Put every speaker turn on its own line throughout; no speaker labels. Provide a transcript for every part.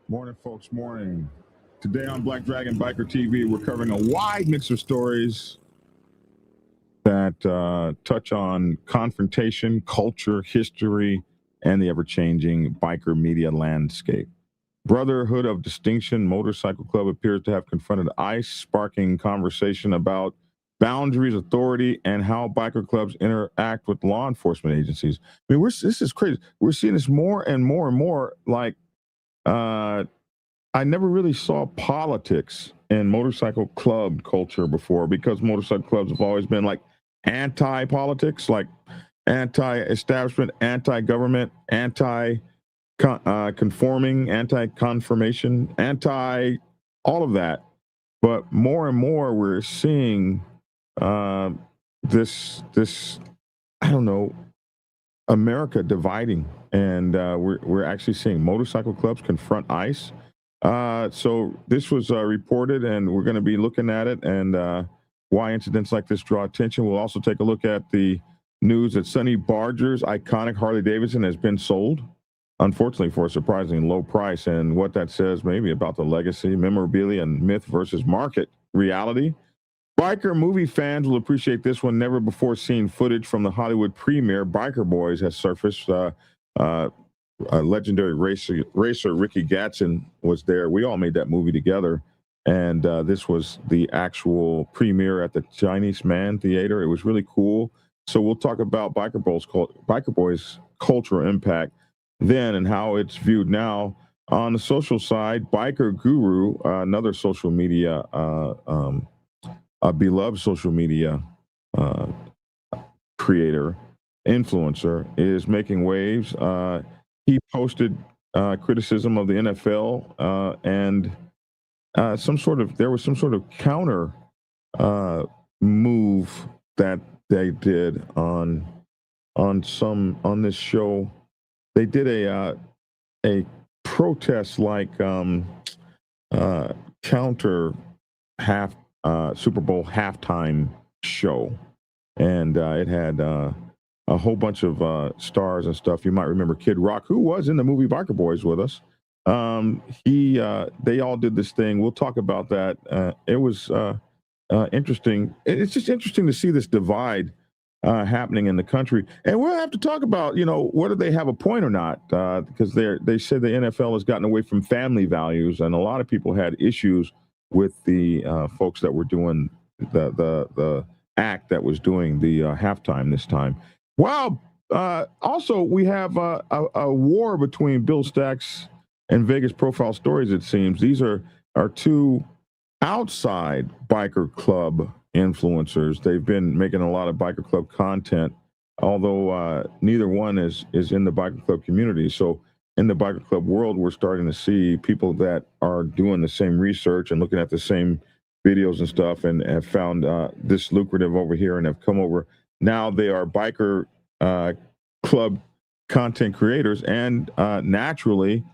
Morning, folks. Morning. Today on Black Dragon Biker TV, we're covering a wide mix of stories that touch on confrontation, culture, history, and the ever-changing biker media landscape. Brotherhood of Distinction Motorcycle Club appears to have confronted ICE, sparking conversation about boundaries, authority, and how biker clubs interact with law enforcement agencies. I mean, this is crazy. We're seeing this more and more and more. Like, I never really saw politics in motorcycle club culture before, because motorcycle clubs have always been like anti-politics, like anti-establishment, anti-government, anti-conforming, anti-confirmation, anti-all of that. But more and more we're seeing this I don't know, America dividing, and we're actually seeing motorcycle clubs confront ICE. So this was reported, and we're going to be looking at it and why incidents like this draw attention. We'll also take a look at the news that Sonny Barger's iconic Harley-Davidson has been sold, unfortunately, for a surprisingly low price, and what that says maybe about the legacy, memorabilia, and myth versus market reality. Biker movie fans will appreciate this one. Never before seen footage from the Hollywood premiere, Biker Boyz, has surfaced. A legendary racer Ricky Gatson was there. We all made that movie together, and this was the actual premiere at the Chinese Man Theater. It was really cool. So we'll talk about Biker Boyz' cultural impact then and how it's viewed now. On the social side, Biker Guru, another social media, a beloved social media creator, influencer, is making waves. He posted criticism of the NFL and there was some sort of counter move that they did on this show. They did a protest like counter Super Bowl halftime show, and it had a whole bunch of stars and stuff. You might remember Kid Rock, who was in the movie Biker Boyz with us. They all did this thing. We'll talk about that. It was interesting. It's just interesting to see this divide happening in the country, and we'll have to talk about, whether they have a point or not, because they said the NFL has gotten away from family values, and a lot of people had issues with the folks that were doing the act that was doing the halftime this time. Wow. Also, we have a war between Bill Stacks and Vegas Profile Stories, it seems. These are two outside biker club influencers. They've been making a lot of biker club content, although neither one is in the biker club community. So in the biker club world, we're starting to see people that are doing the same research and looking at the same videos and stuff, and have found this lucrative over here and have come over. Now they are biker club content creators, and naturally,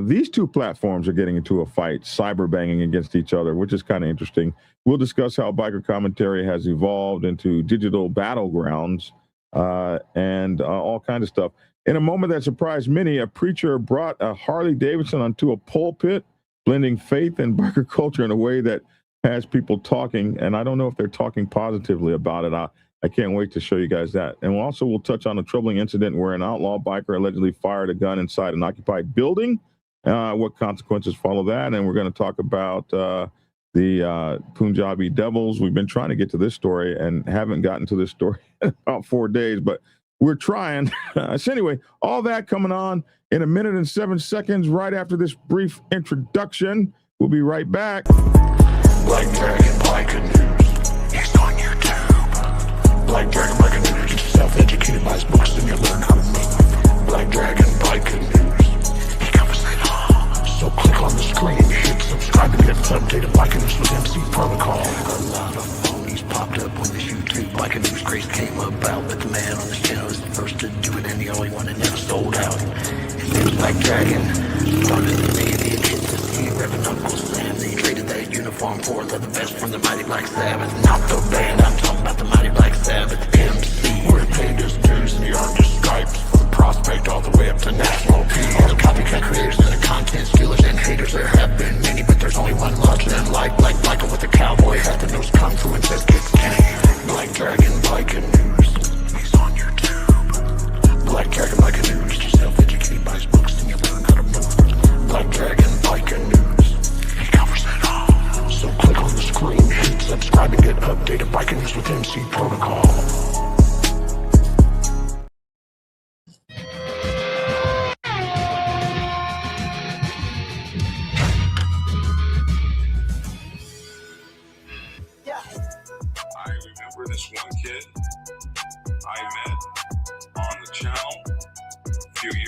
these two platforms are getting into a fight, cyber banging against each other, which is kind of interesting. We'll discuss how biker commentary has evolved into digital battlegrounds and all kinds of stuff. In a moment that surprised many, a preacher brought a Harley-Davidson onto a pulpit, blending faith and biker culture in a way that has people talking, and I don't know if they're talking positively about it. I can't wait to show you guys that. And we'll touch on a troubling incident where an outlaw biker allegedly fired a gun inside an occupied building. What consequences follow that? And we're going to talk about the Punjabi Devils. We've been trying to get to this story and haven't gotten to this story in about 4 days, but we're trying. So anyway, all that coming on in 1 minute and 7 seconds right after this brief introduction. We'll be right back.
Black Dragon Biker News. He's on YouTube. Black Dragon Biker News. Get yourself educated by his books and you'll learn how to move. Black Dragon Biker News. He covers it all. So click on the screen, hit subscribe to get updated Biker News with MC Protocol. A lot of phonies popped up when this YouTube Biker News craze came about, but the man on this channel is the first to do it and the only one that never sold out. His name's Black Dragon. Started the day they hit the scene, revving Uncle Sam. They traded that uniform for the best from the mighty Black Sabbath. Not the band, I'm talking about the mighty Black Sabbath. MC, we're paid his dues and he earned his stripes. From prospect all the way up to national P. All the copycat creators and the content stealers and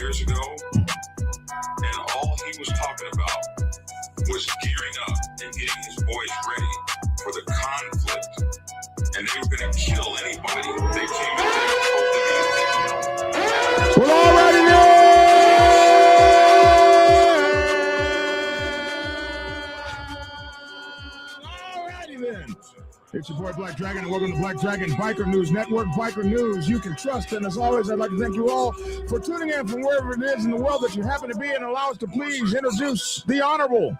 years ago, and all he was talking about was gearing up and getting his boys ready for the conflict. And they were going to kill anybody that came into their cult.
Well, alrighty then. It's your boy Black Dragon, and welcome to Black Dragon Biker News Network. Biker News you can trust, and as always, I'd like to thank you all for tuning in from wherever it is in the world that you happen to be, and allow us to please introduce the honorable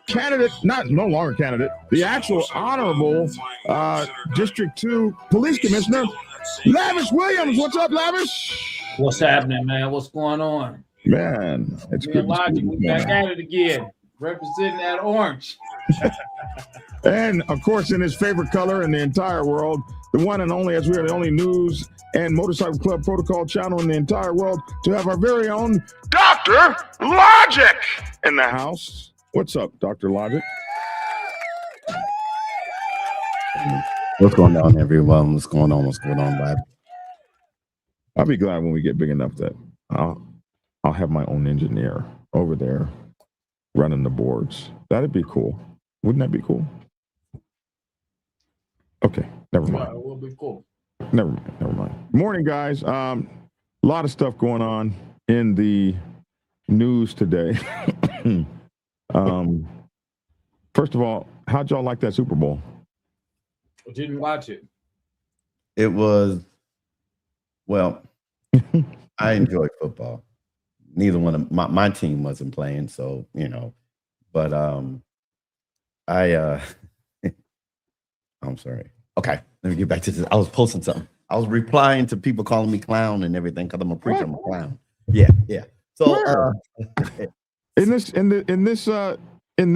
candidate, no longer candidate, the actual honorable District 2 Police Commissioner, Lavish Williams. What's up, Lavish?
What's happening, man? What's going on?
Man, it's good.
Logic, we back at it again, representing that orange.
And of course, in his favorite color in the entire world, the one and only, as we are the only news and motorcycle club protocol channel in the entire world, to have our very own Dr. Logic in the house. What's up, Dr. Logic?
What's going on, everyone? What's going on? What's going on, Bob?
I'll be glad when we get big enough that I'll have my own engineer over there running the boards. That'd be cool. Wouldn't that be cool? Okay, never mind.
It will be cool.
Never mind. Morning, guys. A lot of stuff going on in the news today. First of all, how'd y'all like that Super Bowl?
I didn't watch it.
It was, well, I enjoy football. Neither one of my team wasn't playing, so, you know, but I'm sorry. Okay, let me get back to this. I was posting something. I was replying to people calling me clown and everything because I'm a preacher. I'm a clown. Yeah. So
in this.
Yeah.
In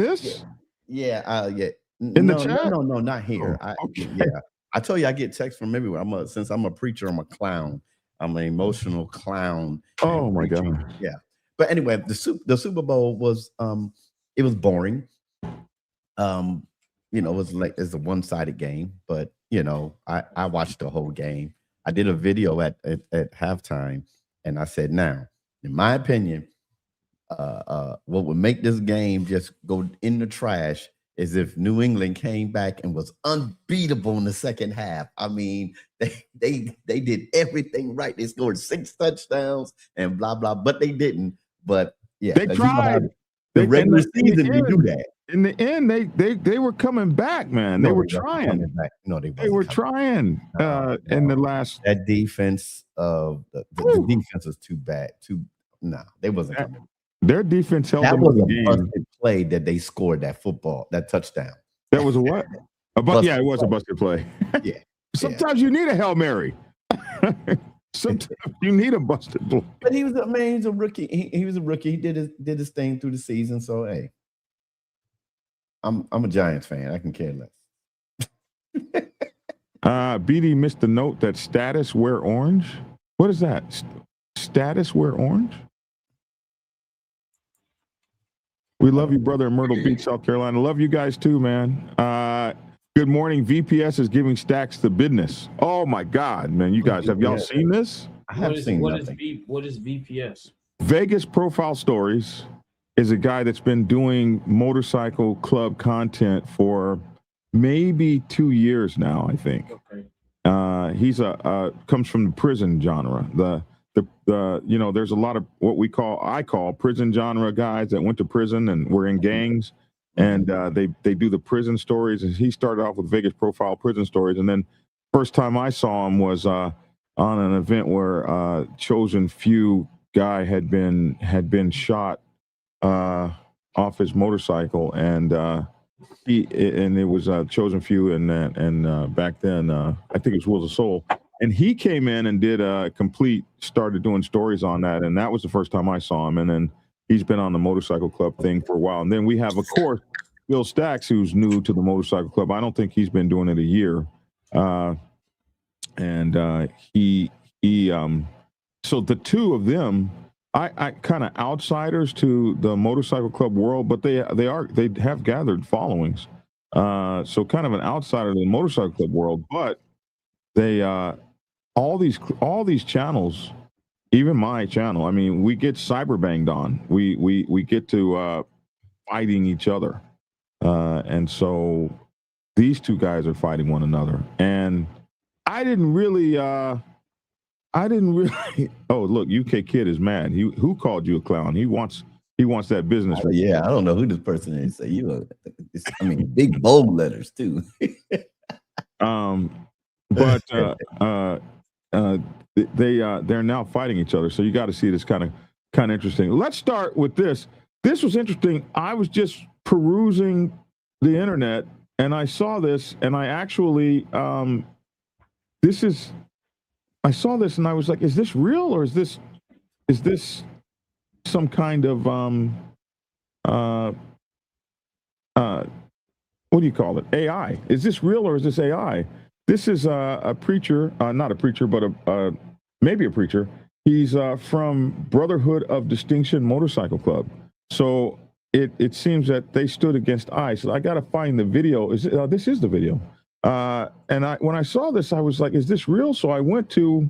the chat?
No, not here.
Okay.
I told you I get texts from everywhere. Since I'm a preacher, I'm a clown. I'm an emotional clown.
Oh my God.
Yeah. But anyway, the Super Bowl was it was boring. You know, it's a one-sided game, but you know, I watched the whole game. I did a video at halftime, and I said, now, in my opinion, what would make this game just go in the trash is if New England came back and was unbeatable in the second half. I mean, they did everything right. They scored 6 touchdowns and blah blah, but they didn't. But yeah,
they tried.
The regular season, you do that.
In the end, they were coming back, man. They were trying.
No,
they were trying. In the last,
that defense, the defense was too bad. They wasn't coming.
Their defense held them
in the
game.
Busted play that they scored that touchdown.
That was a what? Yeah, it was a busted play.
Yeah.
Sometimes you need a Hail Mary. Sometimes you need a busted play.
But he's a rookie. He was a rookie. He did his thing through the season. So hey, I'm a Giants fan. I can care less.
BD missed the note that status wear orange. What is that? Status wear orange? We love you, brother, in Myrtle Beach, South Carolina. Love you guys too, man. Good morning. VPS is giving Stacks the business. Oh my God, man! You guys, have y'all seen this?
I have seen
what
nothing.
What is VPS?
Vegas Profile Stories is a guy that's been doing motorcycle club content for maybe 2 years now, I think.
Okay.
He's comes from the prison genre. You know, there's a lot of what I call prison genre guys that went to prison and were in gangs, and they do the prison stories. And he started off with Vegas Profile Prison Stories, and then first time I saw him was on an event where Chosen Few guy had been shot off his motorcycle, and it was Chosen Few, and back then I think it was Wheels of Soul. And he came in and did started doing stories on that. And that was the first time I saw him. And then he's been on the motorcycle club thing for a while. And then we have, of course, Bill Stacks, who's new to the motorcycle club. I don't think he's been doing it a year. So the two of them, I kind of outsiders to the motorcycle club world, but they have gathered followings. So kind of an outsider to the motorcycle club world, but they all these channels even my channel. I mean, we get cyber banged on. We get to fighting each other, and so these two guys are fighting one another. And I didn't really. Oh, look, UK Kid is mad. Who called you a clown? He wants that business.
Yeah, I don't know who this person is. Say I mean, big bold letters too.
But they're now fighting each other. So you got to see this kind of interesting. Let's start with this. This was interesting. I was just perusing the internet and I saw this, and I actually I saw this and I was like, is this real, or is this some kind of what do you call it? AI. Is this real or is this AI? This is a preacher, not a preacher, but maybe a preacher. He's from Brotherhood of Distinction Motorcycle Club. So it seems that they stood against ICE. I got to find the video. This is the video. And when I saw this, I was like, is this real? So I went to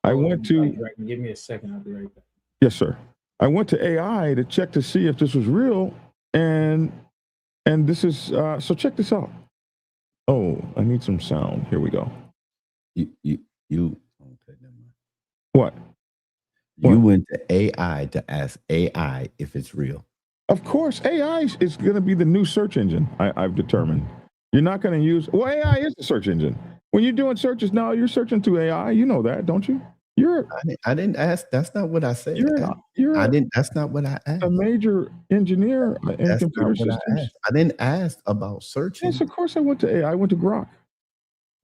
give me a second. I'll be right back.
Yes, sir. I went to AI to check to see if this was real, and this is so check this out. Oh, I need some sound. Here we go.
You okay, never mind.
What?
You went to AI to ask AI if it's real.
Of course, AI is going to be the new search engine. I've determined. You're not going to use. Well, AI is the search engine. When you're doing searches now, you're searching through AI. You know that, don't you?
I didn't ask. That's not what I said.
I
didn't. That's not what I asked.
A major engineer in computer systems.
I didn't ask about searching.
Yes, of course I went to AI. I went to Grok.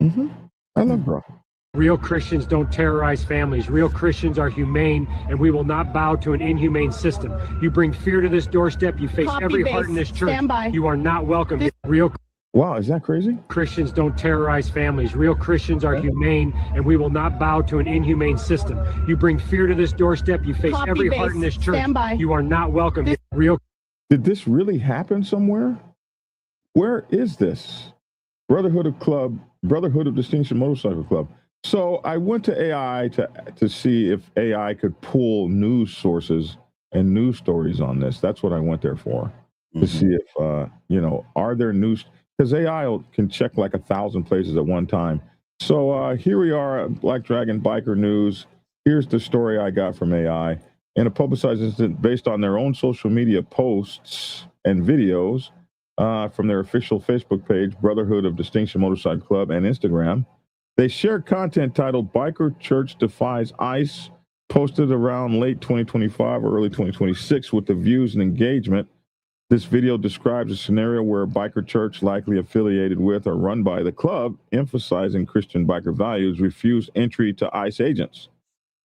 I love Grok.
Real Christians don't terrorize families. Real Christians are humane, and we will not bow to an inhumane system. You bring fear to this doorstep. You face every heart in this church.
Stand by.
You are not welcome. Real
Wow, is that crazy?
Christians don't terrorize families. Real Christians are humane, and we will not bow to an inhumane system. You bring fear to this doorstep. You face every heart in this church.
Stand by.
You are not welcome. Real.
Did this really happen somewhere? Where is this? Brotherhood of Distinction Motorcycle Club. So I went to AI to see if AI could pull news sources and news stories on this. That's what I went there for, to see if, are there news, because AI can check like 1,000 places at one time. So here we are at Black Dragon Biker News. Here's the story I got from AI. In a publicized incident based on their own social media posts and videos from their official Facebook page, Brotherhood of Distinction Motorcycle Club, and Instagram, they shared content titled Biker Church Defies ICE, posted around late 2025 or early 2026 with the views and engagement. This video describes a scenario where a biker church likely affiliated with or run by the club, emphasizing Christian biker values, refused entry to ICE agents.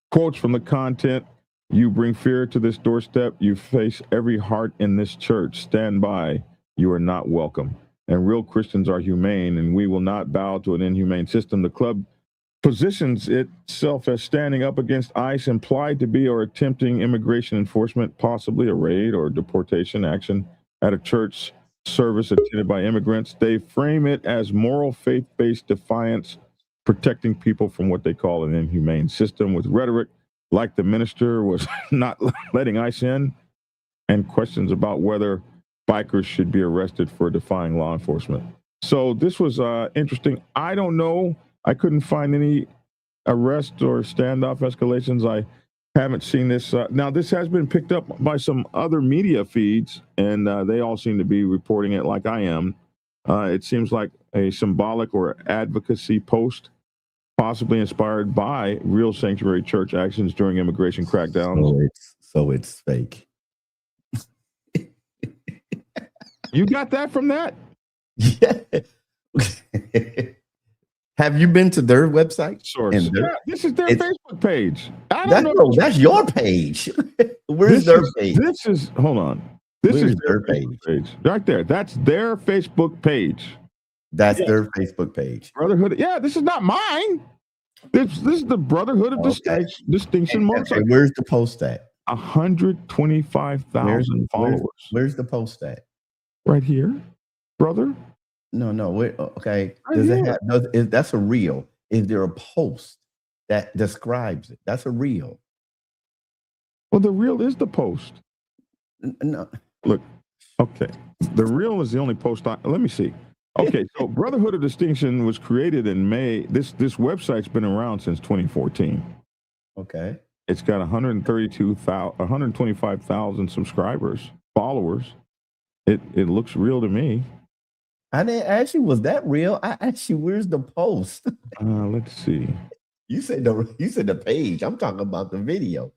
Quotes from the content: "You bring fear to this doorstep. You face every heart in this church. Stand by. You are not welcome. And real Christians are humane, and we will not bow to an inhumane system." The club positions itself as standing up against ICE, implied to be or attempting immigration enforcement, possibly a raid or deportation action at a church service attended by immigrants. They frame it as moral, faith-based defiance, protecting people from what they call an inhumane system, with rhetoric like the minister was not letting ICE in, and questions about whether bikers should be arrested for defying law enforcement. So this was interesting. I don't know. I couldn't find any arrest or standoff escalations. I haven't seen this. Now, this has been picked up by some other media feeds, and they all seem to be reporting it like I am. It seems like a symbolic or advocacy post, possibly inspired by real sanctuary church actions during immigration crackdowns.
So it's fake.
You got that from that?
Yeah. Have you been to their website?
Source. Yeah, this is their Facebook page. I don't know.
That's your page. Where's their page?
This is, hold on. This is their page. Right there. That's their Facebook page.
That's their Facebook page.
Brotherhood. Yeah, this is not mine. This is the Brotherhood of Distinction Motorcycle.
Where's the post at?
125,000 followers.
Where's the post at?
Right here, brother.
No. Wait, okay.
Right
That's a reel. Is there a post that describes it? That's a reel.
Well, the reel is the post.
No.
Look, okay. The reel is the only post. Let me see. Okay, so Brotherhood of Distinction was created in May. This website's been around since 2014.
Okay.
It's got 125,000 subscribers, followers. It looks real to me.
I didn't ask you, was that real? I asked you, where's the post?
Let's see.
You said the page. I'm talking about the video.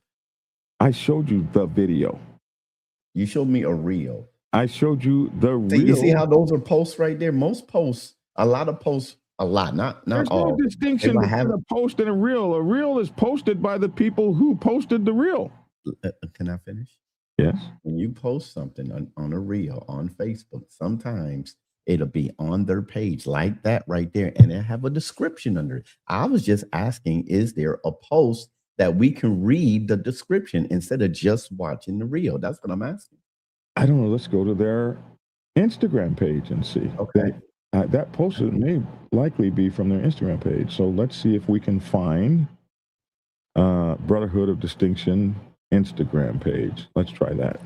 I showed you the video.
You showed me a reel.
I showed you the reel.
You see how those are posts right there? Most posts, a lot, not
There's
all.
no distinction between a post and a reel. A reel is posted by the people who posted the reel.
Can I finish?
Yes.
When you post something on a reel on Facebook, sometimes it'll be on their page like that right there, and it'll have a description under it. I was just asking, is there a post that we can read the description instead of just watching the reel? That's what I'm asking.
I don't know. Let's go to their Instagram page and see.
Okay.
That post may likely be from their Instagram page. So let's see if we can find Brotherhood of Distinction Instagram page. Let's try that.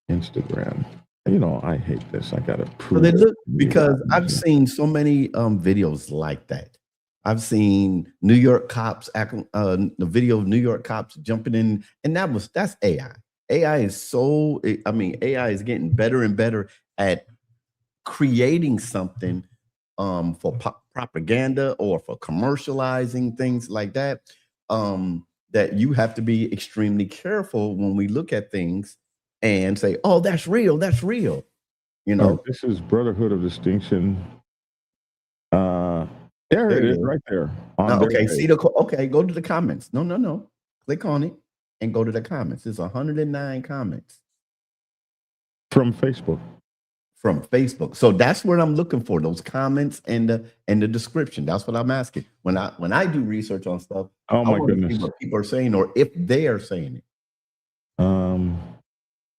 Instagram. You know, I hate this. I gotta prove it.
Because I've seen so many videos like that. I've seen New York cops the video of New York cops jumping in, and that's AI. AI is AI is getting better and better at creating something for propaganda or for commercializing things like that. That you have to be extremely careful when we look at things and say, "Oh, that's real. That's real." You know,
this is Brotherhood of Distinction. There it is, right there.
Okay, see okay. Go to the comments. No. Click on it and go to the comments. There's 109 comments
from Facebook.
From Facebook. So that's what I'm looking for, those comments and the description. That's what I'm asking. When I do research on stuff,
oh my goodness,
see what people are saying or if they are saying it.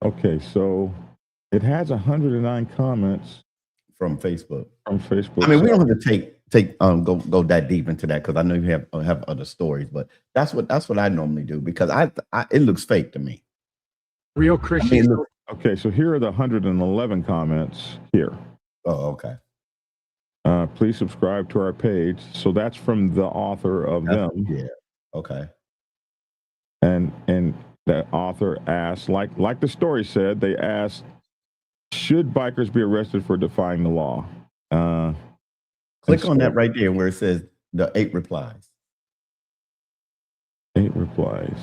Okay, so it has 109 comments
from Facebook.
From Facebook.
I mean, we don't have to go that deep into that because I know you have other stories, but that's what I normally do because it looks fake to me.
Real Christians.
Okay, so here are the 111 comments here.
Oh, okay.
Please subscribe to our page. So that's from the author of them.
Yeah. Okay.
And the author asked, like the story said, they asked, should bikers be arrested for defying the law?
Click on that right there where it says the 8 replies.
8 replies.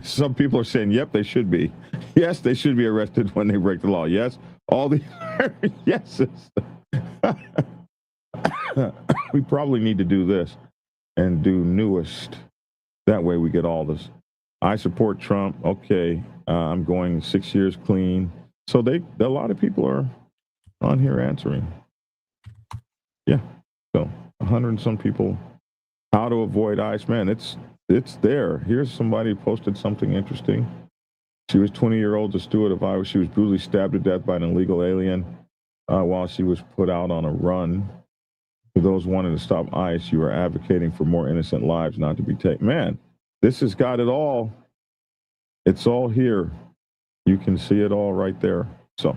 Some people are saying, yep, they should be. Yes, they should be arrested when they break the law. Yes, all the yeses. We probably need to do this and do newest. That way we get all this. I support Trump. Okay, I'm going 6 years clean. So a lot of people are on here answering. Yeah, so 100 and some people. How to avoid ICE. Man, it's there. Here's somebody who posted something interesting. She was 20-year-old, a steward of Iowa. She was brutally stabbed to death by an illegal alien while she was put out on a run. For those wanting to stop ICE, you are advocating for more innocent lives not to be taken. Man, this has got it all. It's all here. You can see it all right there. So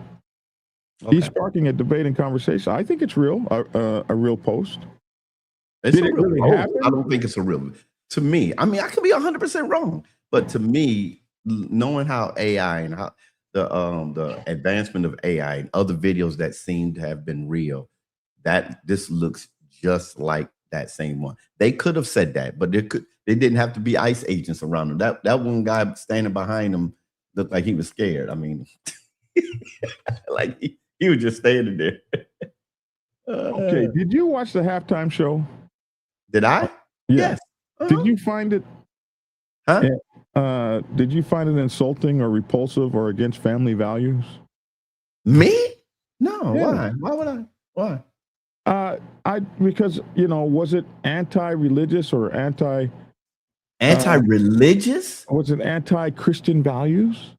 he's sparking a debate and conversation. I think it's real, a real post.
Did it really happen? I don't think it's a real. To me, I mean, I could be 100% wrong, but to me, knowing how AI and how the advancement of AI and other videos that seem to have been real, that this looks just like that same one. They could have said that, but they didn't have to be ICE agents around them. That one guy standing behind him looked like he was scared. I mean, like he was just standing there.
Okay, did you watch the halftime show?
Did I?
Yes. Did you find it?
Huh?
Did you find it insulting or repulsive or against family values?
Me? No. Yeah. Why would I? Why?
Because was it anti-religious or
anti-religious?
Was it anti-Christian values?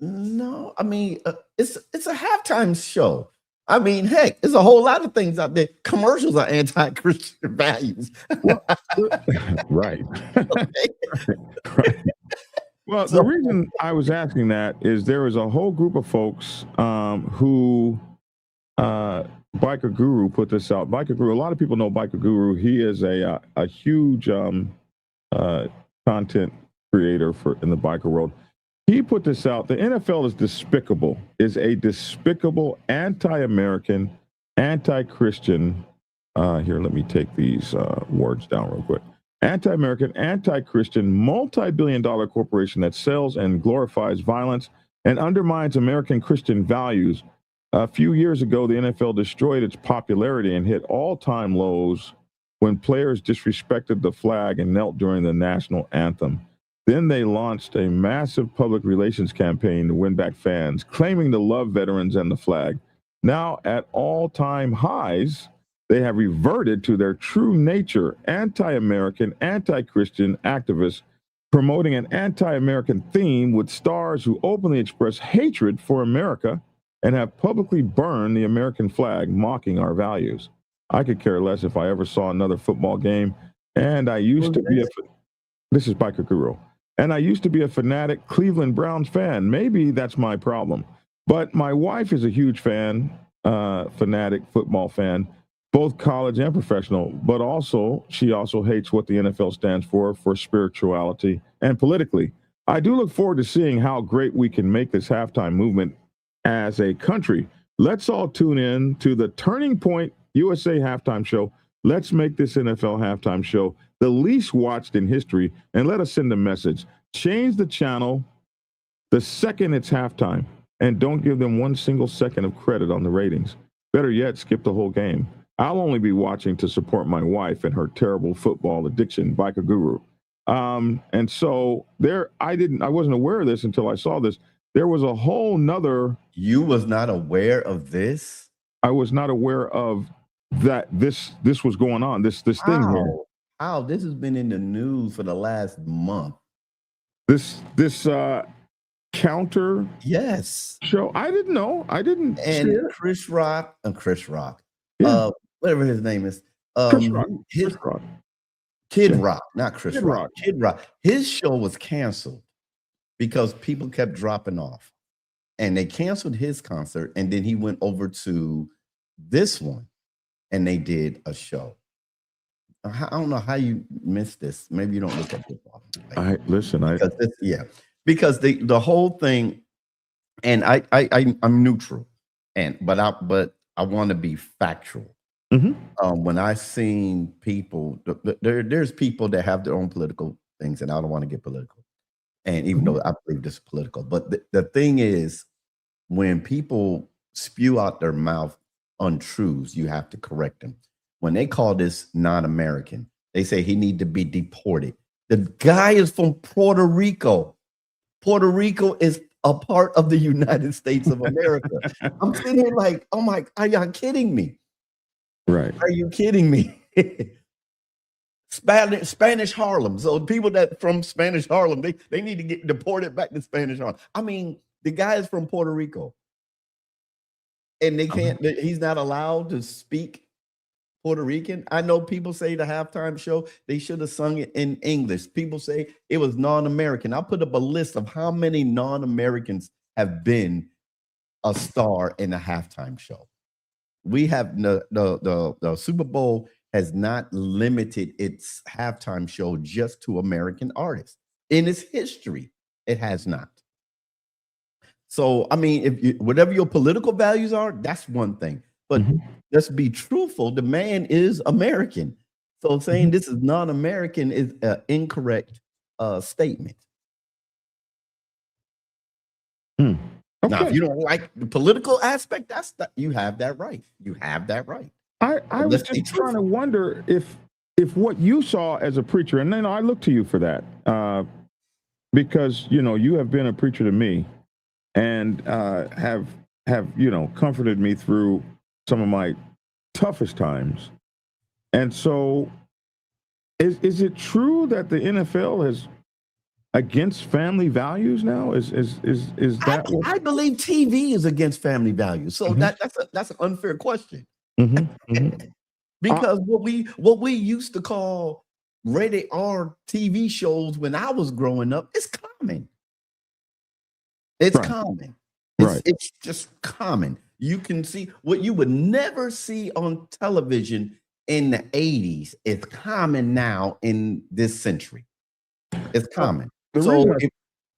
No, I mean it's a halftime show. I mean, heck, there's a whole lot of things out there. Commercials are anti-Christian values.
Right.
Okay.
Right. Well,
So-
the reason I was asking that is there was a whole group of folks who Biker Guru put this out. Biker Guru, a lot of people know Biker Guru. He is a huge content creator in the biker world. He put this out. The NFL is a despicable anti-American, anti-Christian. Here, let me take these words down real quick. Anti-American, anti-Christian, multi-billion-dollar corporation that sells and glorifies violence and undermines American Christian values. A few years ago, the NFL destroyed its popularity and hit all-time lows when players disrespected the flag and knelt during the national anthem. Then they launched a massive public relations campaign to win back fans, claiming to love veterans and the flag. Now, at all-time highs, they have reverted to their true nature, anti-American, anti-Christian activists promoting an anti-American theme with stars who openly express hatred for America and have publicly burned the American flag, mocking our values. I could care less if I ever saw another football game, and I used to be this is Biker Guru, and I used to be a fanatic Cleveland Browns fan. Maybe that's my problem, but my wife is a huge fan, fanatic football fan, both college and professional, but she also hates what the NFL stands for spirituality and politically. I do look forward to seeing how great we can make this halftime movement as a country. Let's all tune in to the Turning Point USA halftime show. Let's make this NFL halftime show the least watched in history, and let us send a message. Change the channel the second it's halftime, and don't give them 1 single second of credit on the ratings. Better yet, skip the whole game. I'll only be watching to support my wife and her terrible football addiction, Biker Guru. And so I wasn't aware of this until I saw this. There was a whole nother.
You was not aware of this?
I was not aware of that. This was going on. This thing here.
How? This has been in the news for the last month.
This counter.
Yes.
Show. I didn't know. I didn't.
And Chris Rock.
Yeah.
Whatever his name is.
Chris Rock.
Kid Rock, not Chris
Kid
Rock.
Rock.
Kid Rock. His show was canceled because people kept dropping off. And they canceled his concert. And then he went over to this one and they did a show. I don't know how you missed this. Maybe you don't look at football. Because the whole thing, and I'm neutral, but I want to be factual.
Mm-hmm.
When I seen people, there's people that have their own political things, and I don't want to get political. And even though I believe this is political, but the thing is, when people spew out their mouth untruths, you have to correct them. When they call this non-American, they say he need to be deported. The guy is from Puerto Rico. Puerto Rico is a part of the United States of America. I'm sitting here like, oh my, are y'all kidding me?
Right.
Are you kidding me? Spanish Harlem. So people that from Spanish Harlem, they need to get deported back to Spanish Harlem. I mean, the guy is from Puerto Rico. And they can't, he's not allowed to speak Puerto Rican. I know people say the halftime show, they should have sung it in English. People say it was non-American. I'll put up a list of how many non-Americans have been a star in a halftime show. We have the Super Bowl has not limited its halftime show just to American artists. In its history, it has not. So, I mean, whatever your political values are, that's one thing. But let's be truthful. The man is American. So saying this is non-American is an incorrect statement.
Okay.
Now, if you don't like the political aspect, you have that right. You have that right.
I was just trying to wonder if what you saw as a preacher, and then I look to you for that, because you have been a preacher to me, and have comforted me through some of my toughest times. And so, is it true that the NFL is against family values now? Is that?
I believe TV is against family values. So that's an unfair question. Because what we used to call rated R TV shows when I was growing up. It's common. It's
Right.
common.
Right.
It's just common. You can see what you would never see on television in the 80s. It's common now in this century. It's common.
The
So
reason
if,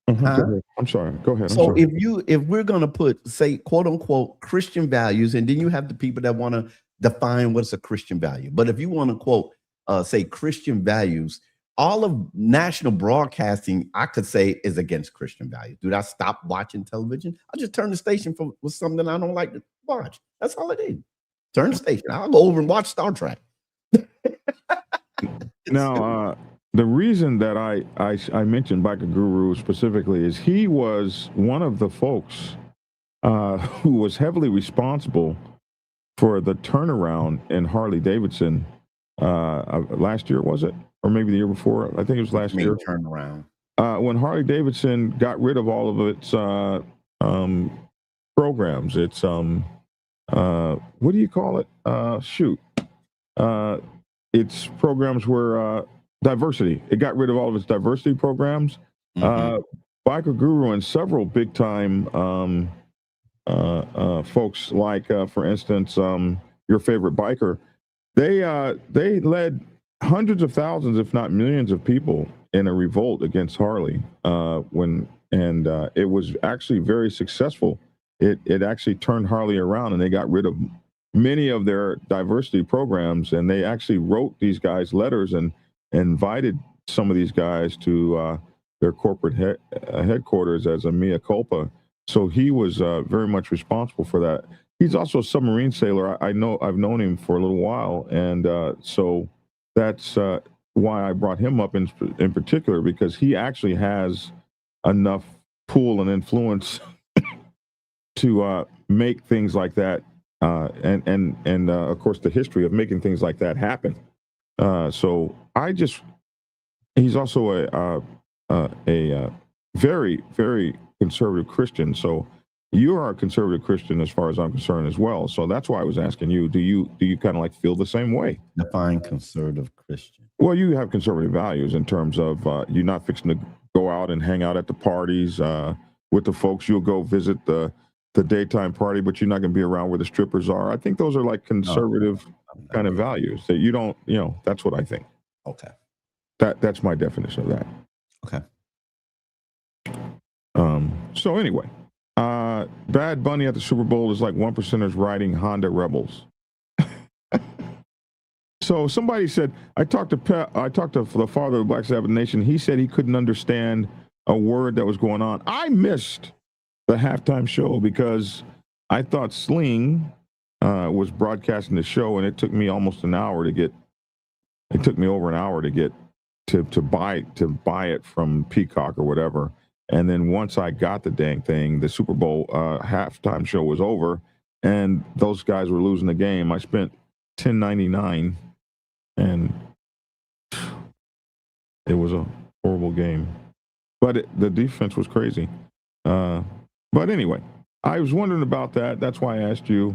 Go
huh?
ahead. I'm sorry. Go ahead. I'm
So
sorry.
if we're gonna put, say, quote unquote Christian values, and then you have the people that want to define what's a Christian value. But if you want to quote say Christian values, all of national broadcasting, I could say, is against Christian values. Dude, I stopped watching television. I just turn the station with something I don't like to watch. That's all it is. Turn the station. I'll go over and watch Star Trek.
Now, the reason that I mentioned Biker Guru specifically is he was one of the folks who was heavily responsible for the turnaround in Harley-Davidson last year, was it? Or maybe the year before? I think it was last year.
Turnaround.
When Harley-Davidson got rid of all of its programs, it's what do you call it? It's programs where diversity. It got rid of all of its diversity programs. Biker Guru and several big time folks, like for instance, your favorite biker, they led hundreds of thousands, if not millions, of people in a revolt against Harley. It was actually very successful. It actually turned Harley around, and they got rid of many of their diversity programs. And they actually wrote these guys letters and invited some of these guys to their corporate headquarters as a mea culpa. So he was very much responsible for that. He's also a submarine sailor. I've known him for a little while, and so that's why I brought him up in particular, because he actually has enough pull and influence to make things like that, and of course the history of making things like that happen. So he's also a very, very conservative Christian. So you are a conservative Christian as far as I'm concerned as well. So that's why I was asking you, do you kind of like feel the same way?
Define conservative Christian.
Well, you have conservative values in terms of you're not fixing to go out and hang out at the parties with the folks. You'll go visit the daytime party, but you're not going to be around where the strippers are. I think those are like conservative kind of values that you don't, that's what I think.
Okay.
That's my definition of that.
Okay.
So anyway, Bad Bunny at the Super Bowl is like 1%ers riding Honda Rebels. So somebody said, I talked to the father of the Black Sabbath Nation. He said he couldn't understand a word that was going on. I missed the halftime show because I thought Sling was broadcasting the show, and it took me almost an hour to get. It took me over an hour to get to buy it from Peacock or whatever. And then once I got the dang thing, the Super Bowl halftime show was over, and those guys were losing the game. I spent $10.99, and it was a horrible game. But the defense was crazy. But anyway, I was wondering about that. That's why I asked you,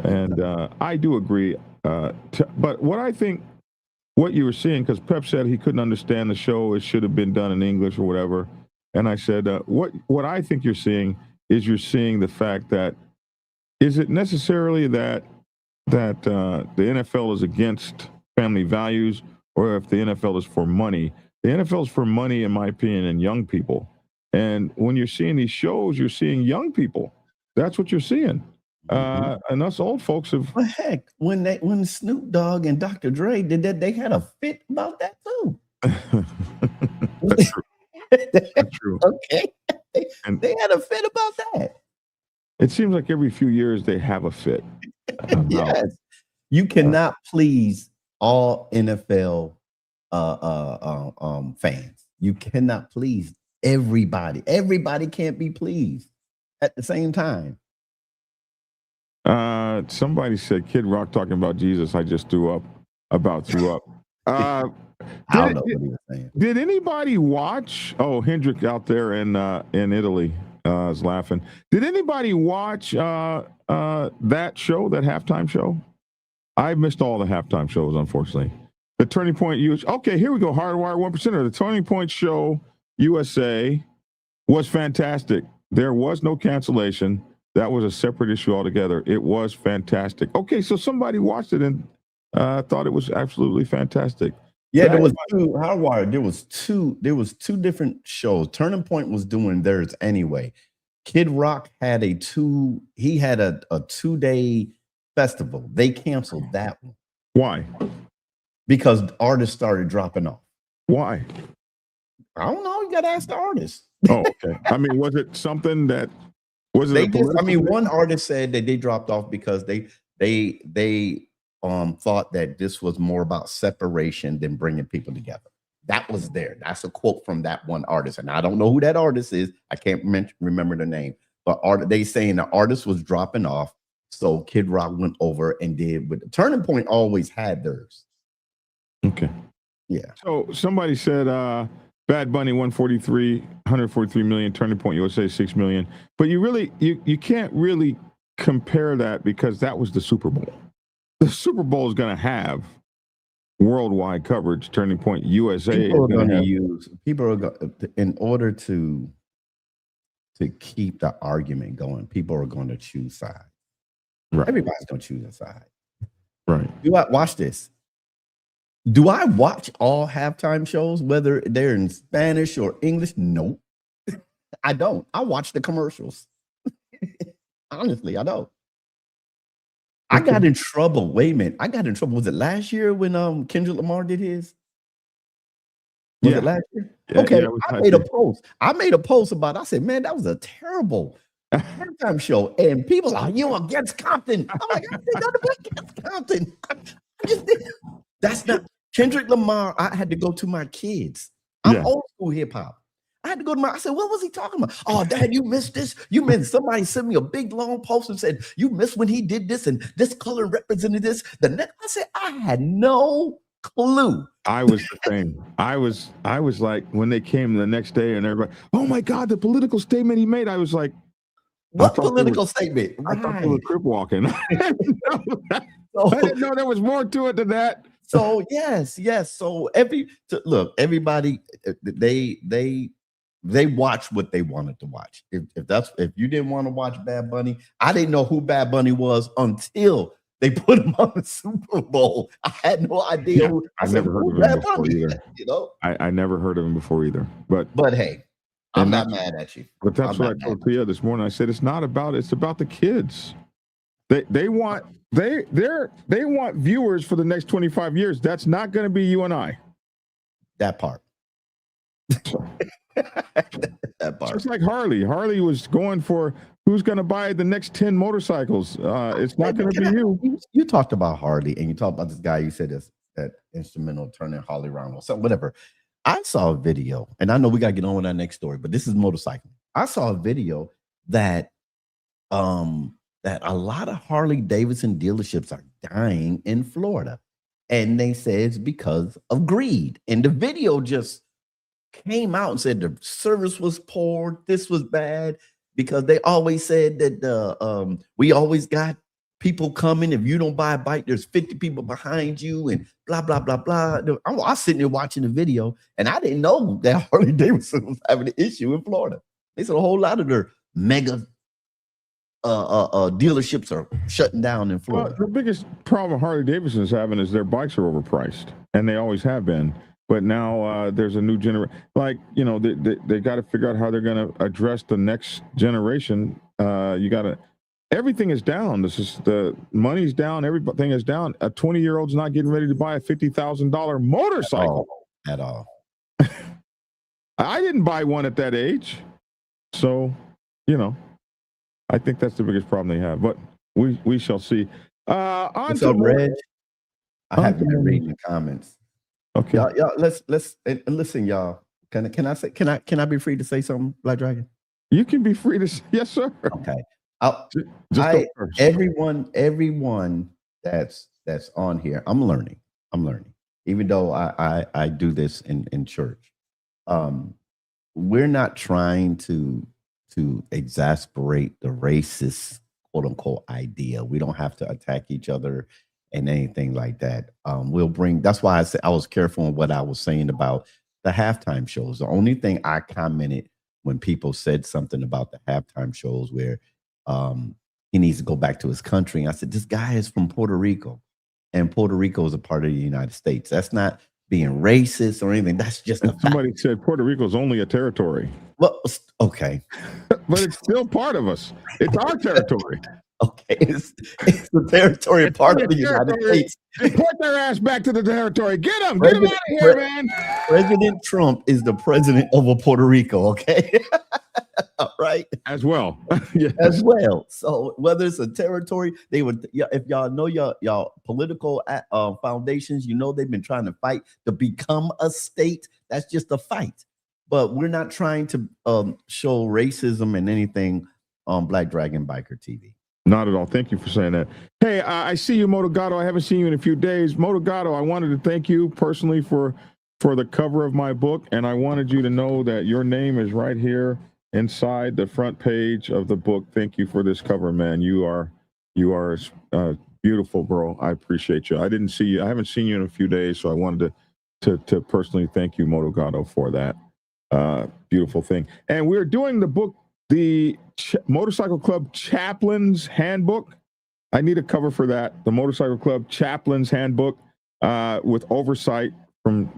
and I do agree. But what you were seeing, because Pep said he couldn't understand the show, it should have been done in English or whatever. And I said, what I think you're seeing is the fact that, is it necessarily that the NFL is against family values, or if the NFL is for money? The NFL is for money, in my opinion, and young people. And when you're seeing these shows, you're seeing young people. That's what you're seeing. And us old folks have.
Well, heck, when Snoop Dogg and Dr. Dre did that, they had a fit about that too.
That's true. That's true.
Okay. They had a fit about that.
It seems like every few years they have a fit.
Yes. You cannot please all NFL fans. You cannot please everybody. Everybody can't be pleased at the same time.
Somebody said Kid Rock talking about Jesus. I just threw up. I threw up.
I don't know what he was saying.
Did anybody watch? Oh, Hendrick out there in Italy is laughing. Did anybody watch that show, that halftime show? I missed all the halftime shows, unfortunately. The Turning Point US. Okay, here we go. Hardwire 1%. The Turning Point Show USA was fantastic. There was no cancellation. That was a separate issue altogether. It was fantastic. Okay, so somebody watched it and thought it was absolutely fantastic.
Yeah, there was two Hardwire. There was two different shows. Turning Point was doing theirs anyway. Kid Rock had a 2-day festival. They canceled that one.
Why?
Because artists started dropping off.
Why?
I don't know. You got to ask the artist.
Oh, okay. I mean, was it something that was it?
One artist said that they dropped off because they thought that this was more about separation than bringing people together. That was there. That's a quote from that one artist, and I don't know who that artist is. I can't remember the name, but they saying the artist was dropping off, so Kid Rock went over and did with the Turning Point always had theirs.
Okay.
Yeah.
So somebody said Bad Bunny 143 million, Turning Point USA 6 million. But you can't really compare that because that was the Super Bowl. The Super Bowl is going to have worldwide coverage. Turning Point USA
people are going to use in order to keep the argument going. People are going to choose sides.
Right.
Everybody's going to choose a side.
Right.
Do I watch this? Do I watch all halftime shows, whether they're in Spanish or English? No, I don't. I watch the commercials. Honestly, I don't. I got in trouble. Wait a minute. I got in trouble. Was it last year when Kendrick Lamar did his? Was it last year?
Yeah,
okay.
Yeah,
I made a post. I made a post about it. I said, man, that was a terrible halftime show. And people are, you against Compton. I'm like, I said nothing against Compton. I just did. That's not Kendrick Lamar. I had to go to my kids. I'm old school hip hop. I had to go to I said, what was he talking about? Oh, Dad, you missed this. You missed. Somebody sent me a big long post and said, you missed when he did this and this color represented this. I said, I had no clue.
I was the same. I was like, when they came the next day and everybody, oh my God, the political statement he made. I was like,
what political statement?
I thought they were crip walking. I didn't know there was more to it than that.
So yes. So everybody, they watch what they wanted to watch. If you didn't want to watch Bad Bunny, I didn't know who Bad Bunny was until they put him on the Super Bowl. I had no idea.
Yeah, I never heard of him before either.
You know,
I never heard of him before either. But
hey, I'm not mad at you.
But that's what I told Tia this morning. I said it's about the kids. They want viewers for the next 25 years. That's not going to be you and I.
That part. That part.
It's like Harley. Harley was going for who's going to buy the next 10 motorcycles. It's not going to be you.
You talked about Harley and you talked about this guy. You said that instrumental turning Harley around or something, whatever. I saw a video, and I know we got to get on with our next story, but this is motorcycling. I saw a video that a lot of Harley-Davidson dealerships are dying in Florida. And they say it's because of greed. And the video just came out and said the service was poor, this was bad, because they always said that we always got people coming. If you don't buy a bike, there's 50 people behind you and blah, blah, blah, blah. I was sitting there watching the video, and I didn't know that Harley-Davidson was having an issue in Florida. They said a whole lot of their mega dealerships are shutting down in Florida.
Well, the biggest problem Harley-Davidson is having is their bikes are overpriced, and they always have been. But now there's a new generation. Like, you know, they got to figure out how they're going to address the next generation. Everything is down. The money's down. Everything is down. A 20-year-old's not getting ready to buy a $50,000 motorcycle
at all.
I didn't buy one at that age, so you know. I think that's the biggest problem they have, but we shall see.
What's up, Reg? I haven't been reading the comments.
Okay,
y'all, let's listen, y'all. Can I be free to say something, Black Dragon?
You can be free to. Yes, sir.
Okay. Everyone that's on here, I'm learning. Even though I do this in church. We're not trying to exasperate the racist quote unquote idea. We don't have to attack each other and anything like that. We'll bring. That's why I said I was careful on what I was saying about the halftime shows. The only thing I commented when people said something about the halftime shows where he needs to go back to his country, and I said, this guy is from Puerto Rico, and Puerto Rico is a part of the United States. That's not being racist or anything. That's just a fact.
Somebody said Puerto Rico is only a territory.
Well, okay.
But it's still part of us. It's our territory.
Okay, it's the territory part of the United States.
Put their ass back to the territory. Get them out of here, man.
President Trump is the president of Puerto Rico, okay? All right.
As well. Yes.
As well. So whether it's a territory, they would, if y'all know y'all political foundations, you know they've been trying to fight to become a state. That's just a fight. But we're not trying to show racism and anything on Black Dragon Biker TV.
Not at all. Thank you for saying that. Hey, I see you, Motogato. I haven't seen you in a few days. Motogato, I wanted to thank you personally for the cover of my book, and I wanted you to know that your name is right here inside the front page of the book. Thank you for this cover, man. You are beautiful, bro. I appreciate you. I didn't see you. I haven't seen you in a few days, so I wanted to personally thank you, Motogato, for that beautiful thing. And we're doing the book, the Motorcycle Club Chaplain's Handbook. I need a cover for that. The Motorcycle Club Chaplain's Handbook with oversight from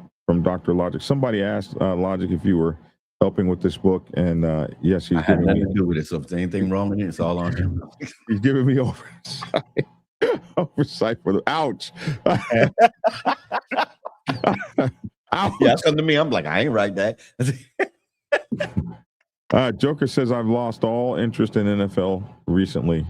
Dr. Logic. Somebody asked Logic if you were helping with this book, and yes, he's
giving me. To do with it. So if there's anything wrong with it, it's all on him.
He's giving me oversight. Oversight for the ouch. Ouch.
Yeah, come to me. I'm like, I ain't write that.
Joker says, I've lost all interest in NFL recently.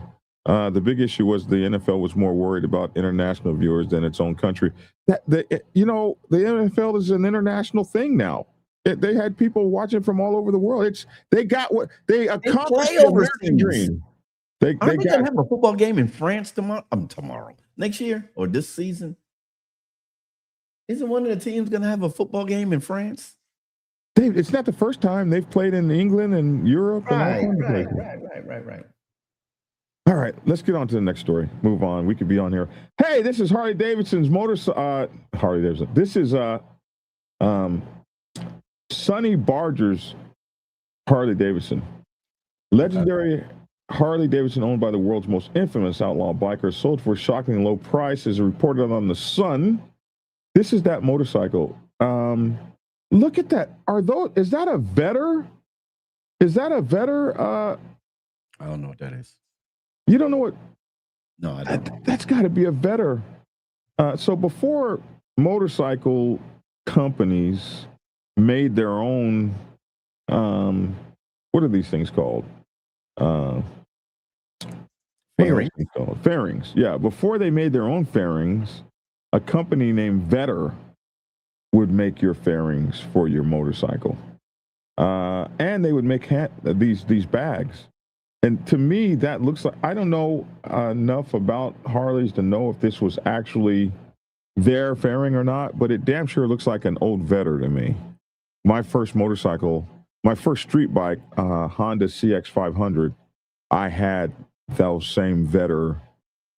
The big issue was the NFL was more worried about international viewers than its own country. The NFL is an international thing now. They had people watching from all over the world. They got what they accomplished the American dream. They
gonna have a football game in France tomorrow, next year, or this season. Isn't one of the teams gonna have a football game in France?
It's not the first time they've played in England and Europe.
Right.
All right, let's get on to the next story. Move on. We could be on here. Hey, this is Harley-Davidson's Harley-Davidson. This is Sonny Barger's Harley-Davidson. Legendary Harley-Davidson, owned by the world's most infamous outlaw biker, sold for a shockingly low price, as reported on The Sun. This is that motorcycle. Look at that. Is that a Vetter? Is that a Vetter?
I don't know what that is.
You don't know what?
No, I don't.
That's got to be a Vetter. So before motorcycle companies made their own, what are these things called?
Fairings.
Fairings. Yeah. Before they made their own fairings, a company named Vetter would make your fairings for your motorcycle. And they would make these bags. And to me, that looks like, I don't know enough about Harleys to know if this was actually their fairing or not, but it damn sure looks like an old Vetter to me. My first motorcycle, my first street bike, Honda CX500, I had those same Vetter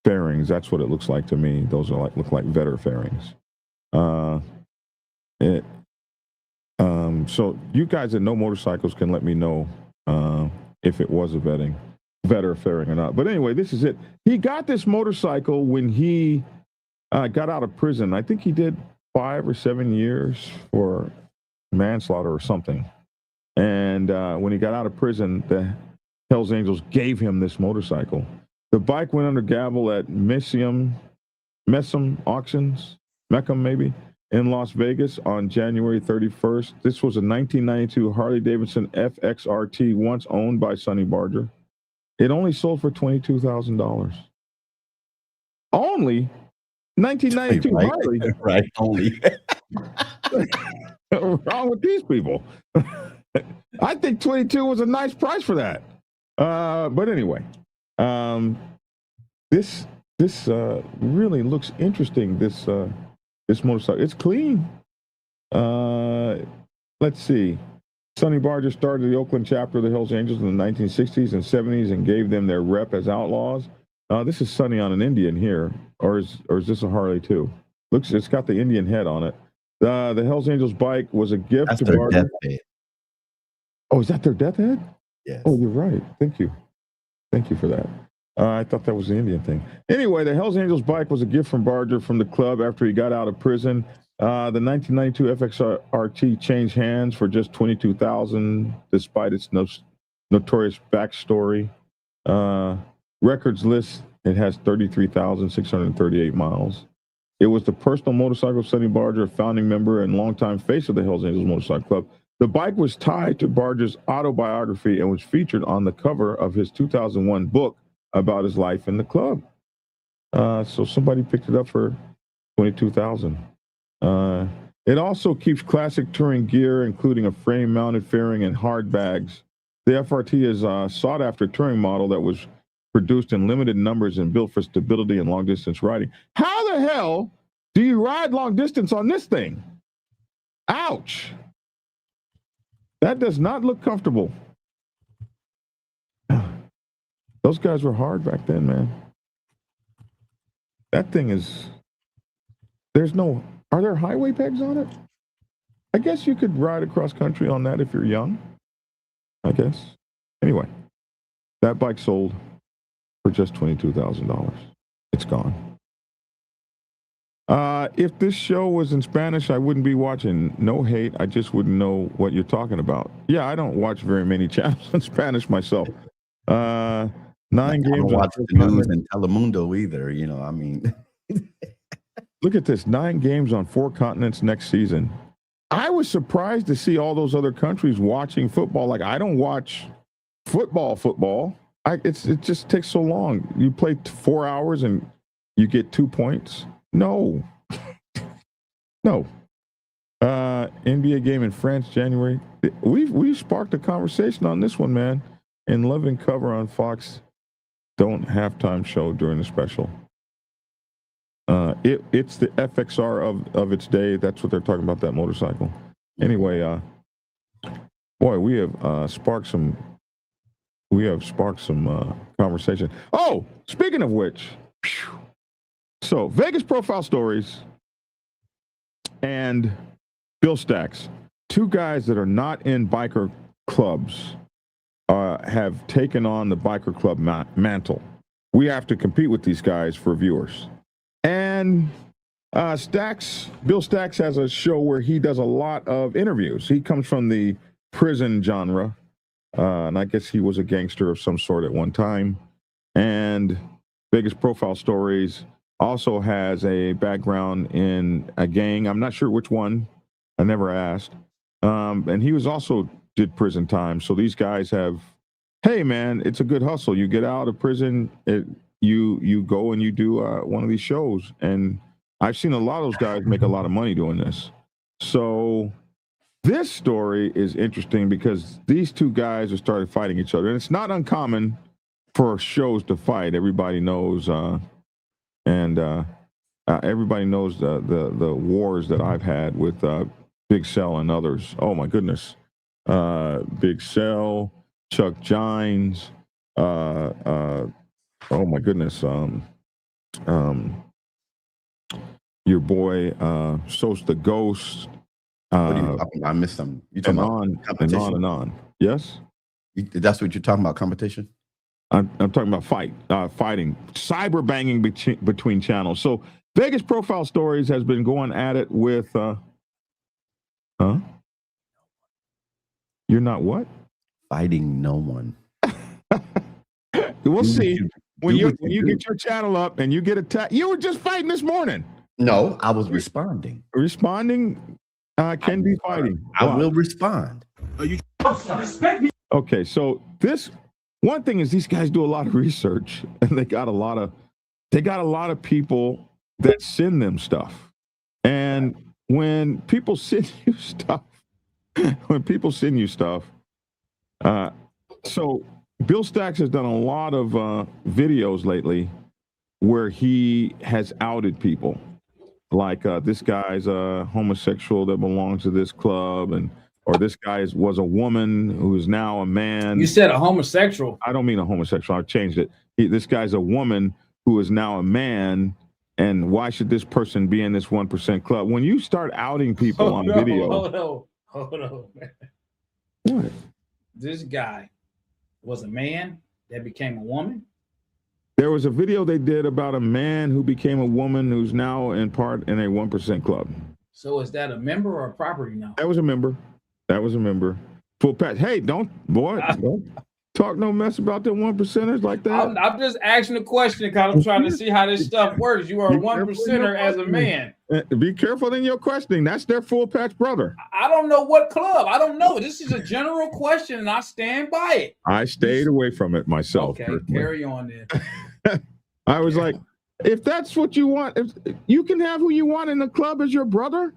fairings. That's what it looks like to me. Those look like Vetter fairings. So you guys that know motorcycles can let me know if it was a Vetter fairing or not. But anyway, this is it. He got this motorcycle when he got out of prison. I think he did 5 or 7 years for manslaughter or something. And when he got out of prison, the Hells Angels gave him this motorcycle. The bike went under gavel at Messam Auctions, Meckham maybe, in Las Vegas on January 31st. This was a 1992 Harley-Davidson FXRT, once owned by Sonny Barger. It only sold for $22,000. Only 1992
right,
Harley.
Right, only.
What's wrong with these people? I think 22 was a nice price for that. But anyway, this really looks interesting. This motorcycle, it's clean. Let's see. Sonny Barger started the Oakland chapter of the Hells Angels in the 1960s and 70s and gave them their rep as outlaws. This is Sonny on an Indian here, or is this a Harley too? Looks, it's got the Indian head on it. The Hells Angels bike was a gift
That's
to
their
Barger.
deathbed.
Oh, is that their death head?
Yes.
Oh, you're right. Thank you for that. I thought that was the Indian thing. Anyway, the Hells Angels bike was a gift from Barger from the club after he got out of prison. The 1992 FXRT changed hands for just $22,000, despite its notorious backstory. Records list, it has 33,638 miles. It was the personal motorcycle of Sonny Barger, a founding member and longtime face of the Hells Angels Motorcycle Club. The bike was tied to Barger's autobiography and was featured on the cover of his 2001 book about his life in the club. So somebody picked it up for $22,000. It also keeps classic touring gear, including a frame-mounted fairing and hard bags. The FRT is a sought-after touring model that was produced in limited numbers and built for stability and long-distance riding. How the hell do you ride long distance on this thing? Ouch. That does not look comfortable. Those guys were hard back then, man. That thing is, are there highway pegs on it? I guess you could ride across country on that if you're young. I guess. Anyway, that bike sold for just $22,000. It's gone. If this show was in Spanish, I wouldn't be watching. No hate. I just wouldn't know what you're talking about. Yeah, I don't watch very many channels in Spanish myself. 9 games.
I don't watch the news in Telemundo either. You know, I mean.
Look at this. 9 games on 4 continents next season. I was surprised to see all those other countries watching football. Like, I don't watch football. It just takes so long. You play 4 hours and you get 2 points. No. NBA game in France, January. We've sparked a conversation on this one, man. In Love and Cover on Fox, don't halftime show during the special. It's the FXR of its day. That's what they're talking about, that motorcycle. Anyway, boy, we have sparked some conversation. Oh, speaking of which, so Vegas Profile Stories and Bill Stacks, 2 guys that are not in biker clubs, have taken on the biker club mantle. We have to compete with these guys for viewers. And Bill Stacks has a show where he does a lot of interviews. He comes from the prison genre, and I guess he was a gangster of some sort at one time. And Vegas Profile Stories also has a background in a gang. I'm not sure which one. I never asked. And he was also did prison time. So these guys have, hey man, it's a good hustle. You get out of prison, you go and you do one of these shows. And I've seen a lot of those guys make a lot of money doing this. So this story is interesting because these 2 guys have started fighting each other. And it's not uncommon for shows to fight. Everybody knows, everybody knows the wars that I've had with Big Cell and others. Oh my goodness. Big Cell, Chuck Gines, oh my goodness, your boy Sos the Ghost.
What are you talking about? I missed some. You talking about competition?
And on. Yes,
that's what you're talking about. Competition.
I'm talking about fighting, cyber banging between channels. So Vegas Profile Stories has been going at it with. You're not what?
Fighting no one.
We'll see. When you get your channel up and you get attacked, you were just fighting this morning.
No, I was responding.
Responding can be fighting.
I will respond.
Okay, so this one thing is these guys do a lot of research, and they got a lot of people that send them stuff. And when people send you stuff, so Bill Stacks has done a lot of videos lately where he has outed people. Like this guy's a homosexual that belongs to this club, and or this guy was a woman who is now a man.
You said a homosexual.
I don't mean a homosexual. I changed it. This guy's a woman who is now a man. And why should this person be in this 1% club? When you start outing people on video.
Hold on, man.
What?
This guy was a man that became a woman.
There was a video they did about a man who became a woman who's now in part in a 1% club.
So is that a member or a property now?
That was a member. Full patch. Hey, don't talk no mess about them 1%ers like that.
I'm just asking a question because I'm trying to see how this stuff works. You are a 1%er as a man.
Be careful in your questioning. That's their full patch brother.
I don't know what club. I don't know. This is a general question, and I stand by it.
I stayed away from it myself.
Okay,
personally.
carry on then.
I was like, if that's what you want, if you can have who you want in the club as your brother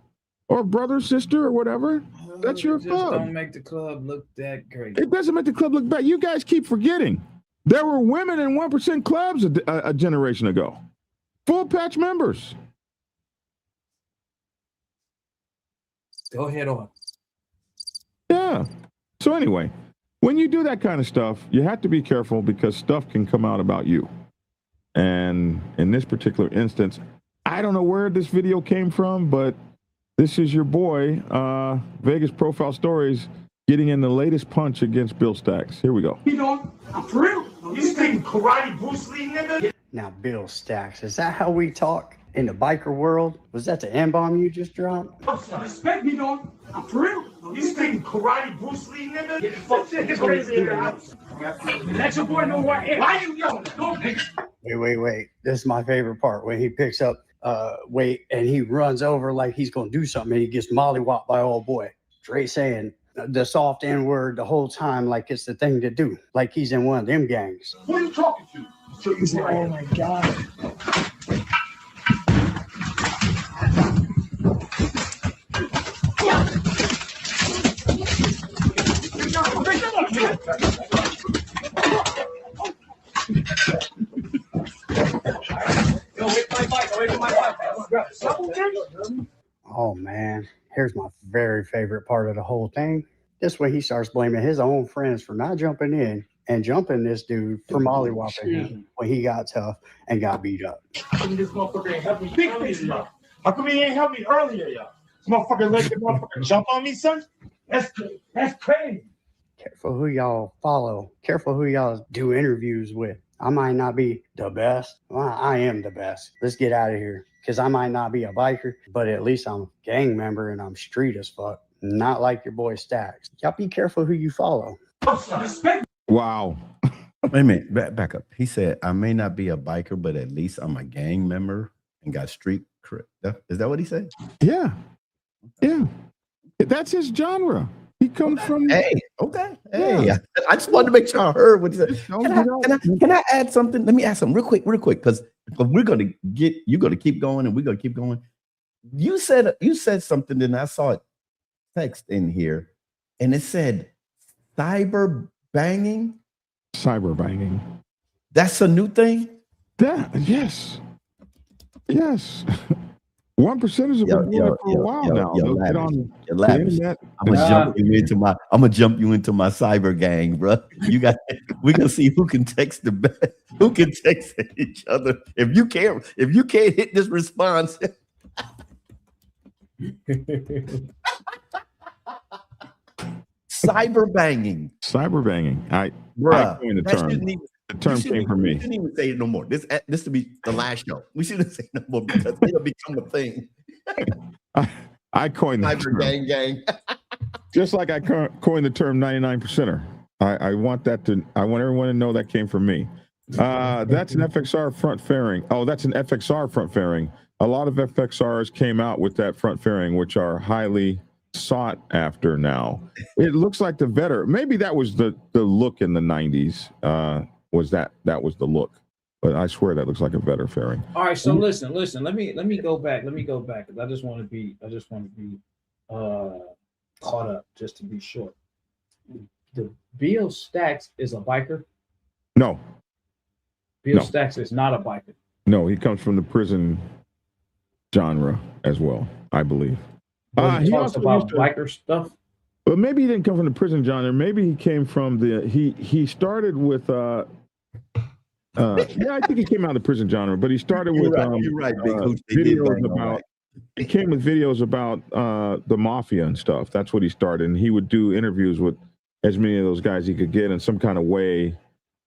or brother, sister, or whatever. That's your club.
Don't make the club look that great.
It doesn't make the club look bad. You guys keep forgetting. There were women in 1% clubs a generation ago. Full patch members.
Go ahead on.
Yeah. So anyway, when you do that kind of stuff, you have to be careful because stuff can come out about you. And in this particular instance, I don't know where this video came from, but this is your boy, Vegas Profile Stories, getting in the latest punch against Bill Stacks. Here we go.
You know, for real? You think karate Bruce Lee, nigga?
Now, Bill Stacks, is that how we talk in the biker world? Was that the N-bomb you just dropped?
Respect me, dog. For real? You think karate Bruce Lee, nigga? Get the fuck shit, get crazy in the house. Let your boy know where I am. Why you yelling? Don't think.
Wait. This is my favorite part when he picks up weight and he runs over like he's gonna do something and he gets mollywopped by old boy. Dre saying the soft N-word the whole time like it's the thing to do, like he's in one of them gangs.
Who are you talking to? Oh my God.
Oh man, here's my very favorite part of the whole thing. This way he starts blaming his own friends for not jumping in and jumping this dude for mollywopping him when he got tough and got beat up.
How come this motherfucker ain't help me? Big face, y'all. How come he ain't help me earlier, y'all? This motherfucker let the motherfucker jump on me, son? That's crazy.
Careful who y'all follow. Careful who y'all do interviews with. I might not be the best. Well, I am the best. Let's get out of here. Because I might not be a biker, but at least I'm a gang member and I'm street as fuck. Not like your boy Stacks. Y'all be careful who you follow.
Wow.
Wait a minute, back up. He said, I may not be a biker, but at least I'm a gang member and got street cred. Is that what he said?
Yeah. That's his genre. He comes from.
Hey, okay. Hey, yeah. I just wanted to make sure I heard what he said. Can I add something? Let me add something real quick, because you're gonna keep going and we're gonna keep going. You said something, and I saw it text in here, and it said cyber banging.
Cyber banging.
That's a new thing?
Yes. 1%ers have been doing it for a while now.
You're laughing. I'm gonna jump you into my cyber gang, bro. We're gonna see who can text who can text each other. If you can't hit this response. Cyber banging. I coined the term. The term came from me. We shouldn't even say it no more. This to be the last show. We shouldn't say it no more because it'll become a thing.
I coined the
cyber
term.
gang.
Just like I coined the term 99%er. I want everyone to know that came from me. That's an FXR front fairing. Oh, that's an FXR front fairing. A lot of FXRs came out with that front fairing, which are highly sought after now. It looks like the Vetter. Maybe that was the look in the 90s. That was the look, but I swear that looks like a Vetter fairing.
All right, so listen. Let me go back because I just want to be caught up just to be sure. The Bill Stacks is a biker.
No.
Bill Stacks is not a biker.
No, he comes from the prison genre as well, I believe.
He talks about biker stuff.
But maybe he didn't come from the prison genre. Maybe he came from he started with yeah, I think he came out of the prison genre, but he started with
You're right, Big Hooch. They did
videos
bang on
about
that.
he came with videos about the mafia and stuff. That's what he started. And he would do interviews with as many of those guys he could get. In some kind of way,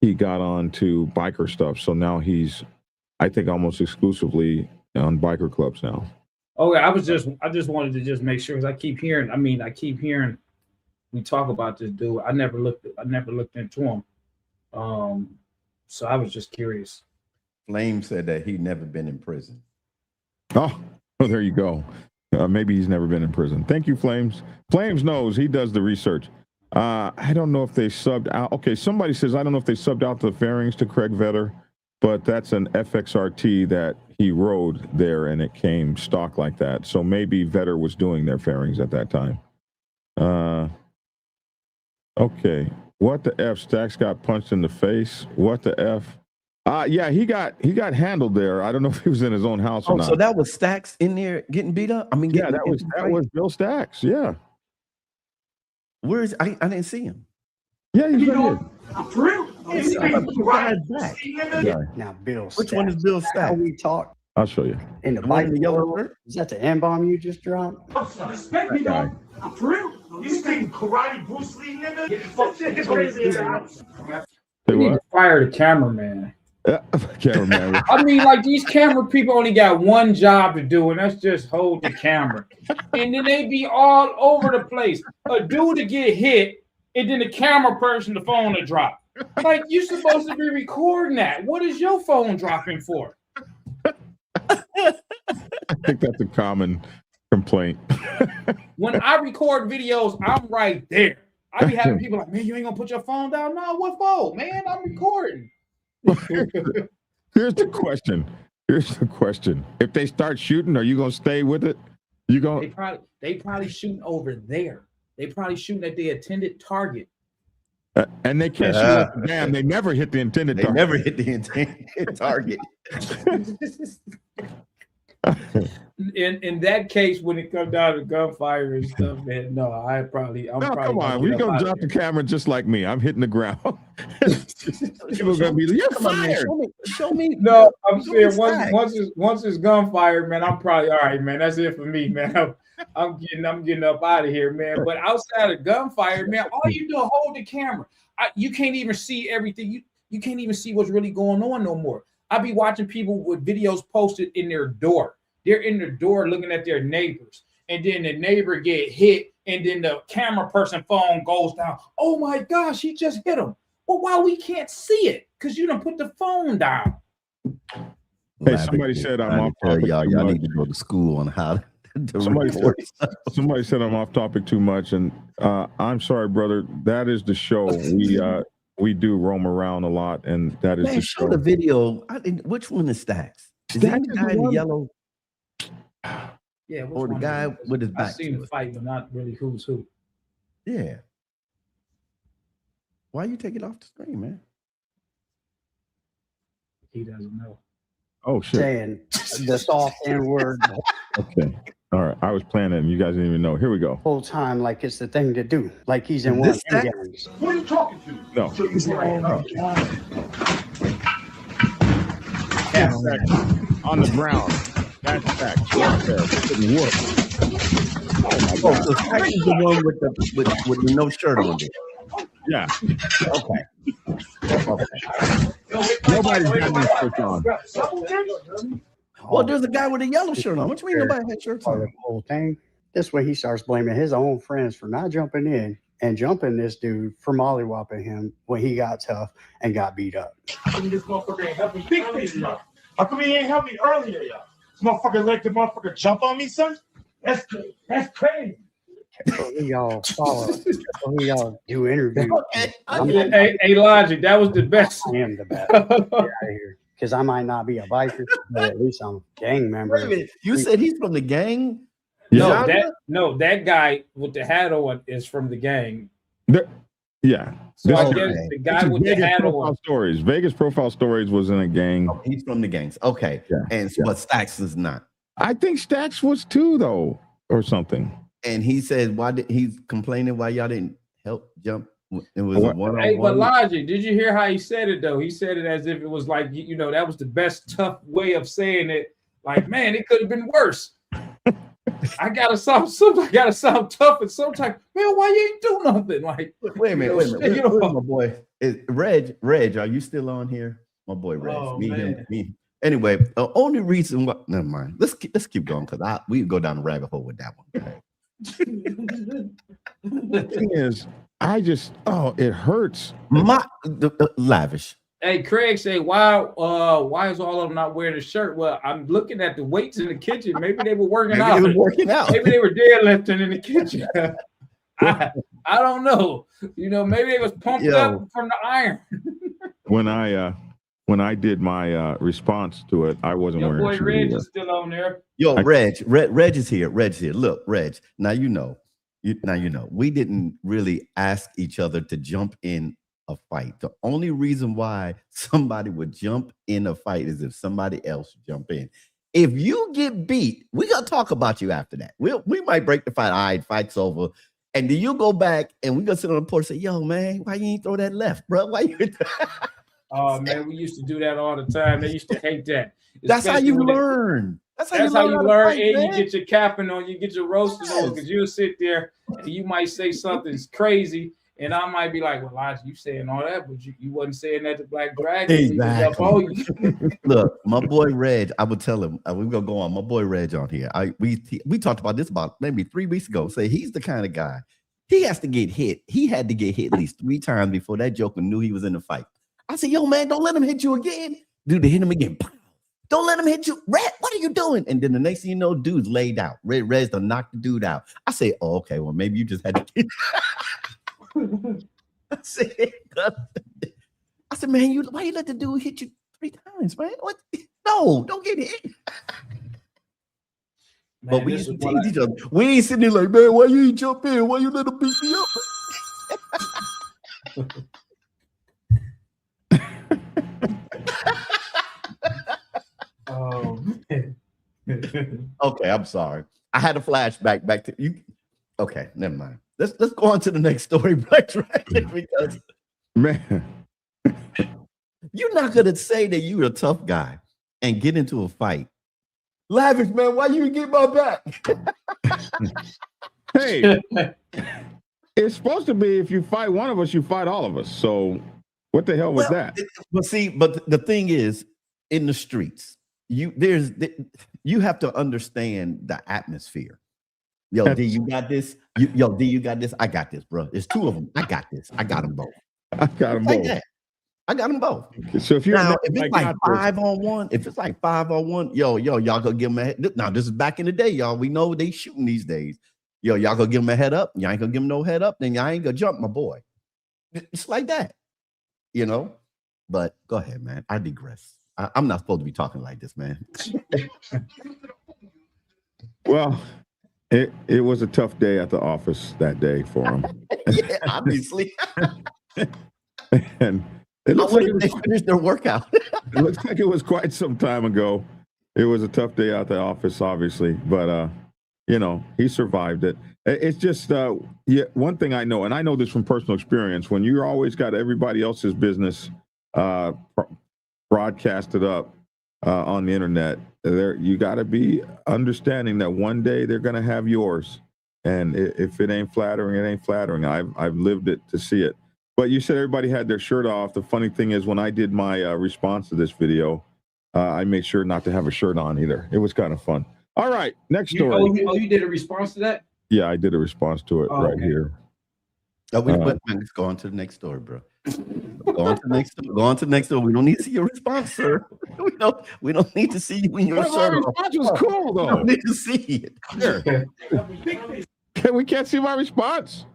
he got on to biker stuff. So now he's, I think, almost exclusively on biker clubs now.
Okay, I just wanted to just make sure, because I keep hearing we talk about this dude. I never looked into him. So I was just curious.
Flame said that he'd never been in prison.
Oh, well, there you go. Maybe he's never been in prison. Thank you, Flames. Flames knows. He does the research. I don't know if they subbed out. Okay, somebody says, I don't know if they subbed out the fairings to Craig Vetter, but that's an FXRT that he rode there, and it came stock like that. So maybe Vetter was doing their fairings at that time. Okay. What the F? Stacks got punched in the face. What the F? Yeah, he got handled there. I don't know if he was in his own house or not.
So that was Stacks in there getting beat up? I mean,
yeah, that was Bill Stacks. Yeah.
Where is I didn't see him.
Yeah, he's right here.
For real?
Now, Bill.
Which one is Bill
How
Stacks?
we talk
I'll show you.
in the
The one in the
bike
yellow
world?
shirt?
Is that the N-bomb you just dropped?
Respect me, dog. For real? You thinking karate Bruce Lee, nigga? Get the fuck shit crazy in the house.
We need to fire the cameraman.
Cameraman.
I mean, like, these camera people only got one job to do, and that's just hold the camera. And then they be all over the place. A dude to get hit, and then the camera person, the phone to drop. Like, you're supposed to be recording that. What is your phone dropping for?
I think that's a common complaint.
When I record videos, I'm right there. I be having people like, man, you ain't gonna put your phone down? No, what for? Man, I'm recording.
Here's the question. If they start shooting, are you gonna stay with it? You going?
They probably shooting over there. They probably shooting at the intended target.
And they can't shoot at the damn. They never hit the intended
They
target.
never hit the intended target.
In that case, when it comes down to gunfire and stuff, man, no, I'm probably.
Come on, we're gonna drop the camera just like me. I'm hitting the ground. People are gonna be, you're fired.
Show me.
No, I'm saying once it's gunfire, man, I'm probably all right, man. That's it for me, man. I'm getting up out of here, man. But outside of gunfire, man, all you do is hold the camera. You can't even see everything. You can't even see what's really going on no more. I be watching people with videos posted in their door. They're in the door looking at their neighbors, and then the neighbor get hit, and then the camera person phone goes down. Oh my gosh, he just hit him. Well, why we can't see it? Because you don't put the phone down.
Hey, somebody said I'm off topic.
Y'all need to go to school on how to
somebody said I'm off topic too much, and I'm sorry, brother. That is the show. We do roam around a lot, and that is the show.
Show the video. Which one is Stacks? Is that the guy in the yellow?
Yeah,
Or the guy with his back
I've seen
to
the
it?
fight, but not really who's who.
Yeah. Why you take it off the screen, man?
He doesn't know.
Oh shit.
Saying the soft N word
Okay. All right. I was playing it, and you guys didn't even know. Here we go.
whole time, like it's the thing to do. Like he's in one of them gangs.
Who are you talking to?
No.
So you
On the ground. That's that.
Oh, so Stacks is the one with the no shirt on there.
Yeah.
Okay.
Nobody's got any shirts on.
Well, there's a guy with a yellow shirt on. What you mean nobody had shirts
Part of
on?
the whole thing. This way he starts blaming his own friends for not jumping in and jumping this dude for mollywopping him when he got tough and got beat up.
How come this motherfucker ain't help me big face, y'all? How come he ain't help me earlier, y'all? This motherfucker let the motherfucker jump on me, son? That's crazy.
Who y'all follow? Who y'all do interviews?
Hey, Logic, that was the best.
I am the best. Get out of here. Because I might not be a biker, but at least I'm a gang member.
Wait a minute. You said he's from the gang?
Yeah.
That guy with the hat on is from the gang.
Yeah.
So I
This-
guess the guy with the hat on.
Stories. Vegas Profile Stories was in a gang.
Oh, he's from the gangs. Okay.
Yeah.
And but Stacks is not.
I think Stacks was too, though, or something.
And he said, why did he's complaining why y'all didn't help jump? It was a one-on-one.
Hey, but Logic, did you hear how he said it though? He said it as if it was like, you know, that was the best tough way of saying it. Like, man, it could have been worse. I gotta sound tough and sometimes, man, why you ain't do nothing? Like,
wait a minute. My boy, Reg, are you still on here? My boy Reg.
Oh,
me. Anyway, the only reason why, never mind. Let's keep going because we go down the rabbit hole with that one.
The thing is, it hurts.
Lavish.
Hey, Craig say, why is all of them not wearing a shirt? Well, I'm looking at the weights in the kitchen. Maybe they were working out. Maybe they were deadlifting in the kitchen. I don't know. You know, maybe they was pumped up from the iron.
When I did my response to it, I wasn't wearing a shirt.
Boy Reg is still on there.
Reg is here. Reg's here. Look, Reg. Now you know. We didn't really ask each other to jump in a fight. The only reason why somebody would jump in a fight is if somebody else jump in. If you get beat, we gotta talk about you after that. We might break the fight. All right, fight's over. And then you go back and we gonna sit on the porch and say, yo, man, why you ain't throw that left, bro? Why you
Oh man, we used to do that all the time. They used to hate that.
That's how you learn. That's how you learn.
And you get your capping on, you get your roasting on, because you'll sit there and you might say something's crazy. And I might be like, well, Elijah, you saying all that, but you wasn't saying that to Black Dragon.
Exactly. Look, my boy Reg, I would tell him, we're going to go on. My boy Reg on here. We talked about this about maybe 3 weeks ago. Say he's the kind of guy, he has to get hit. He had to get hit at least 3 times before that joker knew he was in the fight. I said, yo, man, don't let him hit you again. Dude, they hit him again. Don't let him hit you. Red, what are you doing? And then the next thing you know, dude's laid out. Red's done knocked the dude out. I say, oh, okay, well, maybe you just had to get I said, man, why you let the dude hit you 3 times, man? What? No, don't get hit. Man, but we used to tease each other. We ain't sitting there like, man, why you ain't jump in? Why you let him beat me up?
Oh, man.
Okay, I'm sorry. I had a flashback back to you. Okay, never mind. Let's go on to the next story, Black Dragon, because
man,
you're not gonna say that you're a tough guy and get into a fight. Lavish, man, why you get my back?
Hey, it's supposed to be if you fight one of us, you fight all of us. So what the hell was that?
But the thing is, in the streets, you have to understand the atmosphere. Yo, D, you got this. D, you got this. I got this, bro. There's 2 of them. I got this. I got them both.
I got them both.
I got them both.
So if
it's like 5-on-1, if it's like 5-on-1, y'all go give them a head. Now this is back in the day, y'all. We know they shooting these days. Y'all go give them a head up. Y'all ain't gonna give them no head up, then y'all ain't gonna jump, my boy. It's like that, you know. But go ahead, man. I digress. I'm not supposed to be talking like this, man.
Well. It was a tough day at the office that day for him.
Yeah, obviously.
And it looks like
they finished their workout.
It looks like it was quite some time ago. It was a tough day at the office, obviously, but you know, he survived it. It's just one thing I know, and I know this from personal experience, when you're always got everybody else's business broadcasted up on the internet, you got to be understanding that one day they're going to have yours, and if it ain't flattering, it ain't flattering. I've lived it to see it. But you said everybody had their shirt off. The funny thing is, when I did my response to this video, I made sure not to have a shirt on either. It was kind of fun. All right, next story.
You did a response to that?
Yeah, I did a response to it here.
Let's go on to the next story, bro. Go on to the next story. We don't need to see your response, sir. We don't need to see you when your shirt off.
My response was cool, though.
We don't need to see it.
Here. We can't see my response.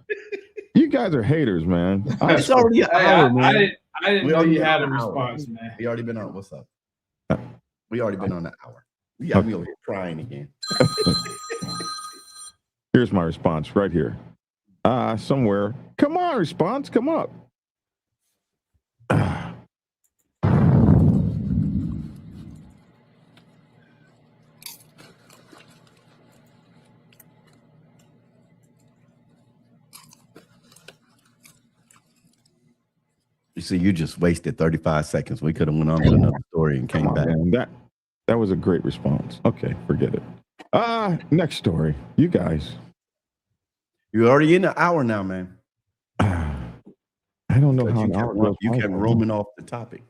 You guys are haters, man.
It's already an hour, man.
I didn't know you had a response, man.
We already been on. What's up? We already been on an hour. You got me over here crying again.
Here's my response right here. Somewhere. Come on, response. Come up.
You see, you just wasted 35 seconds. We could have went on to another story and came back.
Man, that was a great response. Okay, forget it. Next story. You guys.
You're already in an hour now, man.
I don't know how
you kept roaming off the topic.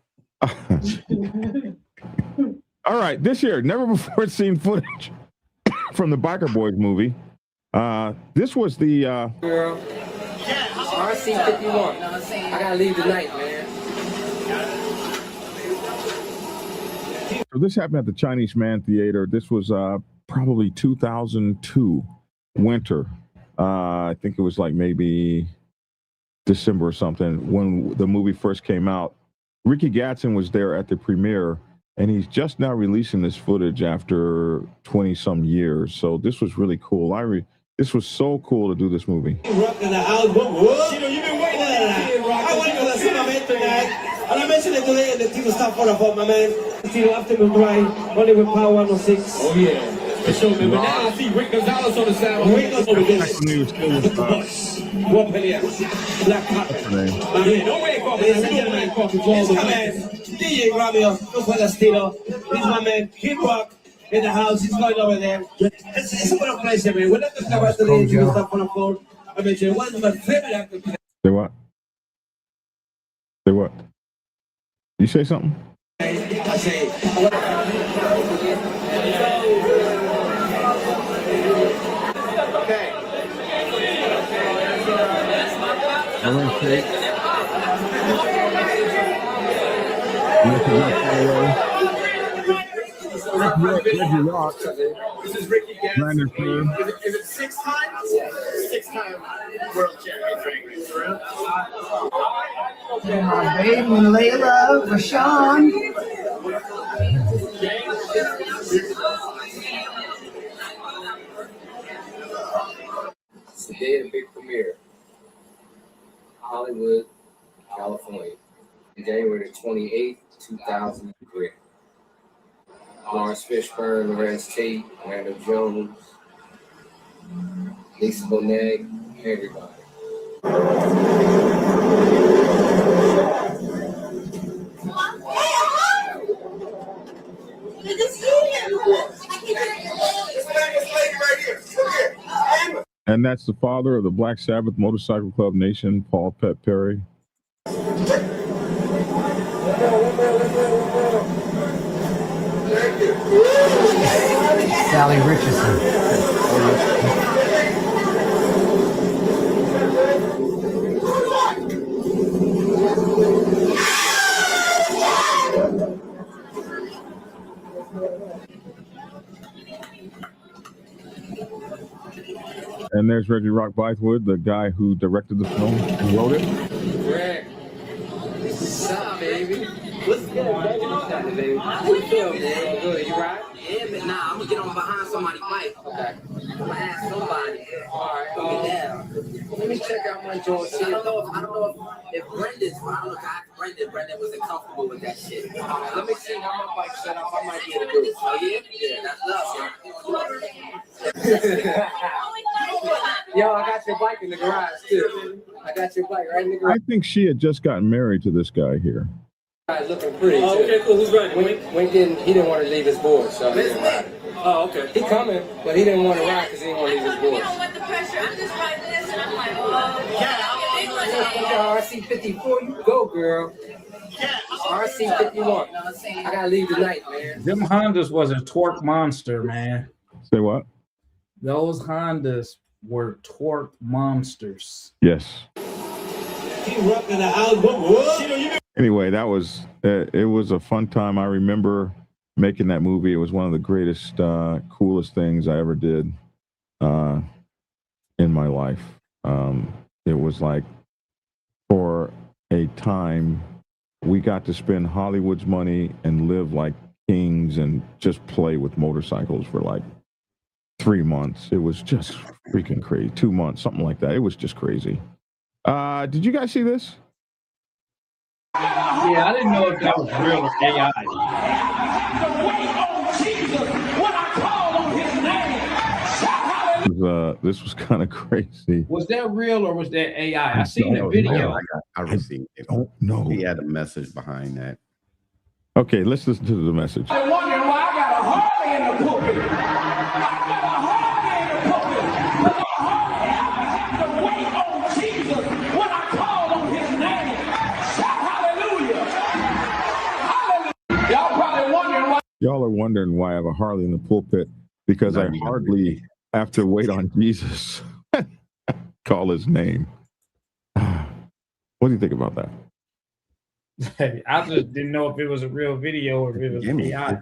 All right, this year, never before seen footage from the Biker Boyz movie. This was the
girl. RC 51. I gotta leave tonight, man.
So this happened at the Chinese Man Theater. This was probably 2002 winter. I think it was like maybe December or something when the movie first came out. Ricky Gatson was there at the premiere, and he's just now releasing this footage after 20 some years. So this was really cool. This was so cool to do this movie.
Rocking the album. You've been waiting on that. I went to see my man tonight. And I mentioned it today, and the team stop for the phone, my man. Tino afternoon drive, only with Power 106. Oh, yeah. For sure, man. But now I see Rick Gonzalez on the side. Rick Gonzalez. What penny? Black Cotton. My man, don't wait for me. It's my man. DJ Ramiro, no Palestino. He's my man. Kid Rock in the house. He's going over there. It's a little pleasure, man. Whenever the camera today, you stop on the phone. I mentioned one of my favorite actors.
Say what? Say what? You say something?
I say,
Reggie Rock.
This is Ricky
Brandon
Gatson. Is it 6 times? 6-time world champion.
My baby Layla, Rashawn.
It's the day of the big premiere. Hollywood, California. January 28th, 2003. Lawrence Fishburne, Lorenz Tate, Randall Jones, Lisa Bonet, everybody.
And that's the father of the Black Sabbath Motorcycle Club Nation, Paul Pet Perry.
Sally Richardson.
And there's Reggie Rock Bythewood, the guy who directed the film and wrote it.
Greg, what's up, baby? What's good, baby? How you feel, man? Good, you right? Yeah, but nah, I'm gonna get on behind somebody's bike. Okay. I'm gonna ask somebody. All right, down. Let me check out my joint. See, I don't know if Brendan's. I don't know if I asked Brendan. Brendan wasn't comfortable with that shit. All right, let me see how my bike's set up. I might be able to do it. Oh yeah? Yeah, that's love, Yo, I got your bike in the garage too. I got your bike right in the garage.
I think she had just gotten married to this guy here.
Guy's looking pretty. Oh, okay, cool. Who's riding? Wink he didn't want to leave his board, so he didn't ride. Oh, okay. He coming, but he didn't want to ride because he didn't want to leave his board. You don't want the pressure. I'm just riding this, and I'm like, oh. Yeah, RC 54, you go, girl. RC 51. I gotta leave tonight, man.
Them Hondas was a torque monster, man.
Say what?
Those Hondas were torque monsters.
Yes.
Keep rocking the album.
Anyway, that was it was a fun time. I remember making that movie. It was one of the greatest, coolest things I ever did in my life. It was like, for a time, we got to spend Hollywood's money and live like kings and just play with motorcycles for like 3 months. It was just freaking crazy. 2 months, something like that. It was just crazy. Did you guys see this?
Yeah, I didn't know if that was real or AI.
It was was kind of crazy.
Was that real or was that AI? I seen the video.
I received it.
Oh no,
he had a message behind that.
Okay, let's listen to the message.
They're wondering why I got a Harley in the pulpit. I got a Harley in the pulpit. But a Harley has to wait on Jesus when I call on his name. Shout hallelujah. Hallelujah. Y'all probably wondering why.
Y'all are wondering why I have a Harley in the pulpit, because I hardly have to wait on Jesus. Call his name. What do you think about that?
I just didn't know if it was a real video or if it was AI.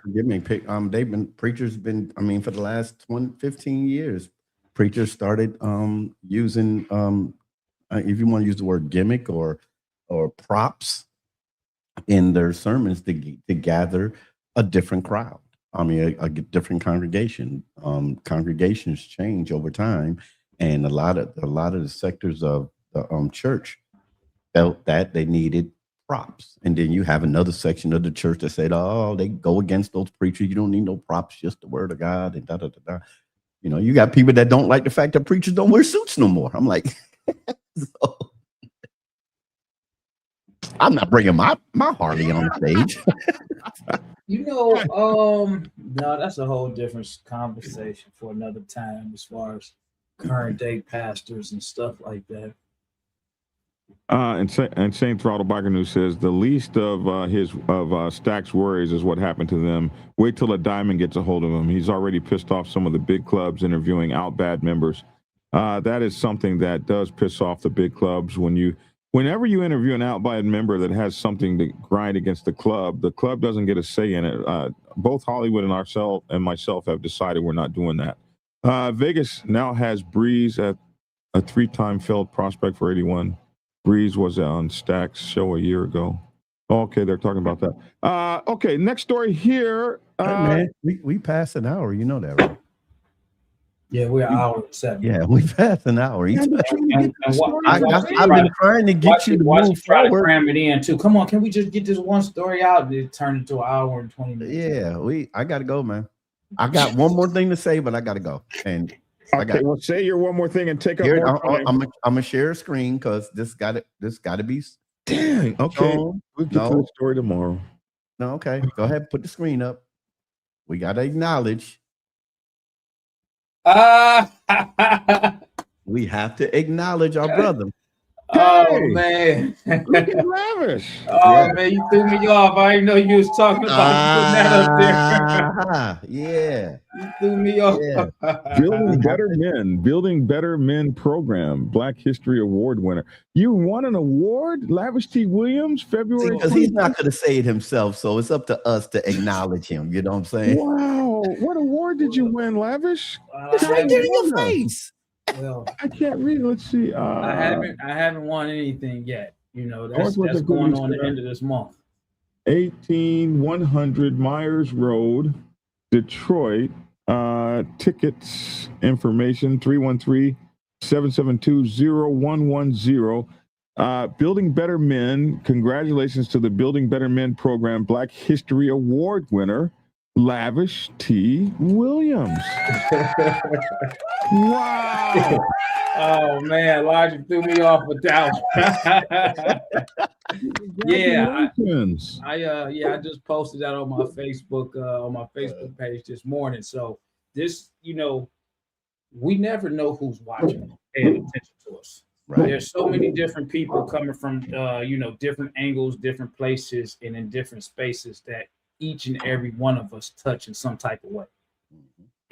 Preachers been, I mean, for the last 15 years, preachers started using, if you want to use the word gimmick or props in their sermons to gather a different crowd. I mean, a different congregation. Congregations change over time, and a lot of the sectors of the church felt that they needed props. And then you have another section of the church that said, "Oh, they go against those preachers. You don't need no props, just the word of God." And da da da da. You know, you got people that don't like the fact that preachers don't wear suits no more. I'm like, so, I'm not bringing my Harley on stage.
You know, no, that's a whole different conversation for another time as far as current day pastors and stuff like that.
And Same Throttle Biker News says the least of Stack's worries is what happened to them. Wait till a diamond gets a hold of him. He's already pissed off some of the big clubs interviewing out bad members. That is something that does piss off the big clubs. Whenever you interview an out bad member that has something to grind against the club doesn't get a say in it. Both Hollywood and myself have decided we're not doing that. Vegas now has Breeze at a 3-time failed prospect for 81. Breeze was on Stack's show a year ago. Okay, they're talking about that. Okay, next story here.
Man, we passed an hour. You know that, right?
Yeah, we're an hour and 7.
Yeah, we passed an hour. I've been trying to get you to move
try
forward.
To cram it in too. Come on, can we just get this one story out and it turned into an hour and 20 minutes?
Yeah, I gotta go, man. I got one more thing to say, but I gotta go. And
well, say your one more thing and take up more time.
I'm gonna share a screen because this gotta be.
Dang. Okay, we'll get to the story tomorrow.
No, okay. Go ahead, put the screen up. We gotta acknowledge. We have to acknowledge our brother.
Oh man,
look at Lavish.
Man, you threw me off. I didn't know you was talking about putting that up there.
Yeah,
you threw me off.
Yeah. Building Better Men program, Black History Award winner. You won an award, Lavish T. Williams, February.
Because he's not going to say it himself, so it's up to us to acknowledge him. You know what I'm saying?
Wow, what award did you win, Lavish?
It's right there in your face.
Well,
I can't read. Let's see.
I haven't won anything yet. You know, that's going on the end of this month.
18100 Myers Road, Detroit. Tickets information 313-772-0110. Building Better Men. Congratulations to the Building Better Men program Black History Award winner, Lavish T. Williams. Wow.
Oh man, Elijah threw me off with that one. I just posted that on my Facebook page this morning. So this, you know, we never know who's watching, paying attention to us. Right. There's so many different people coming from different angles, different places, and in different spaces that each and every one of us touch in some type of way.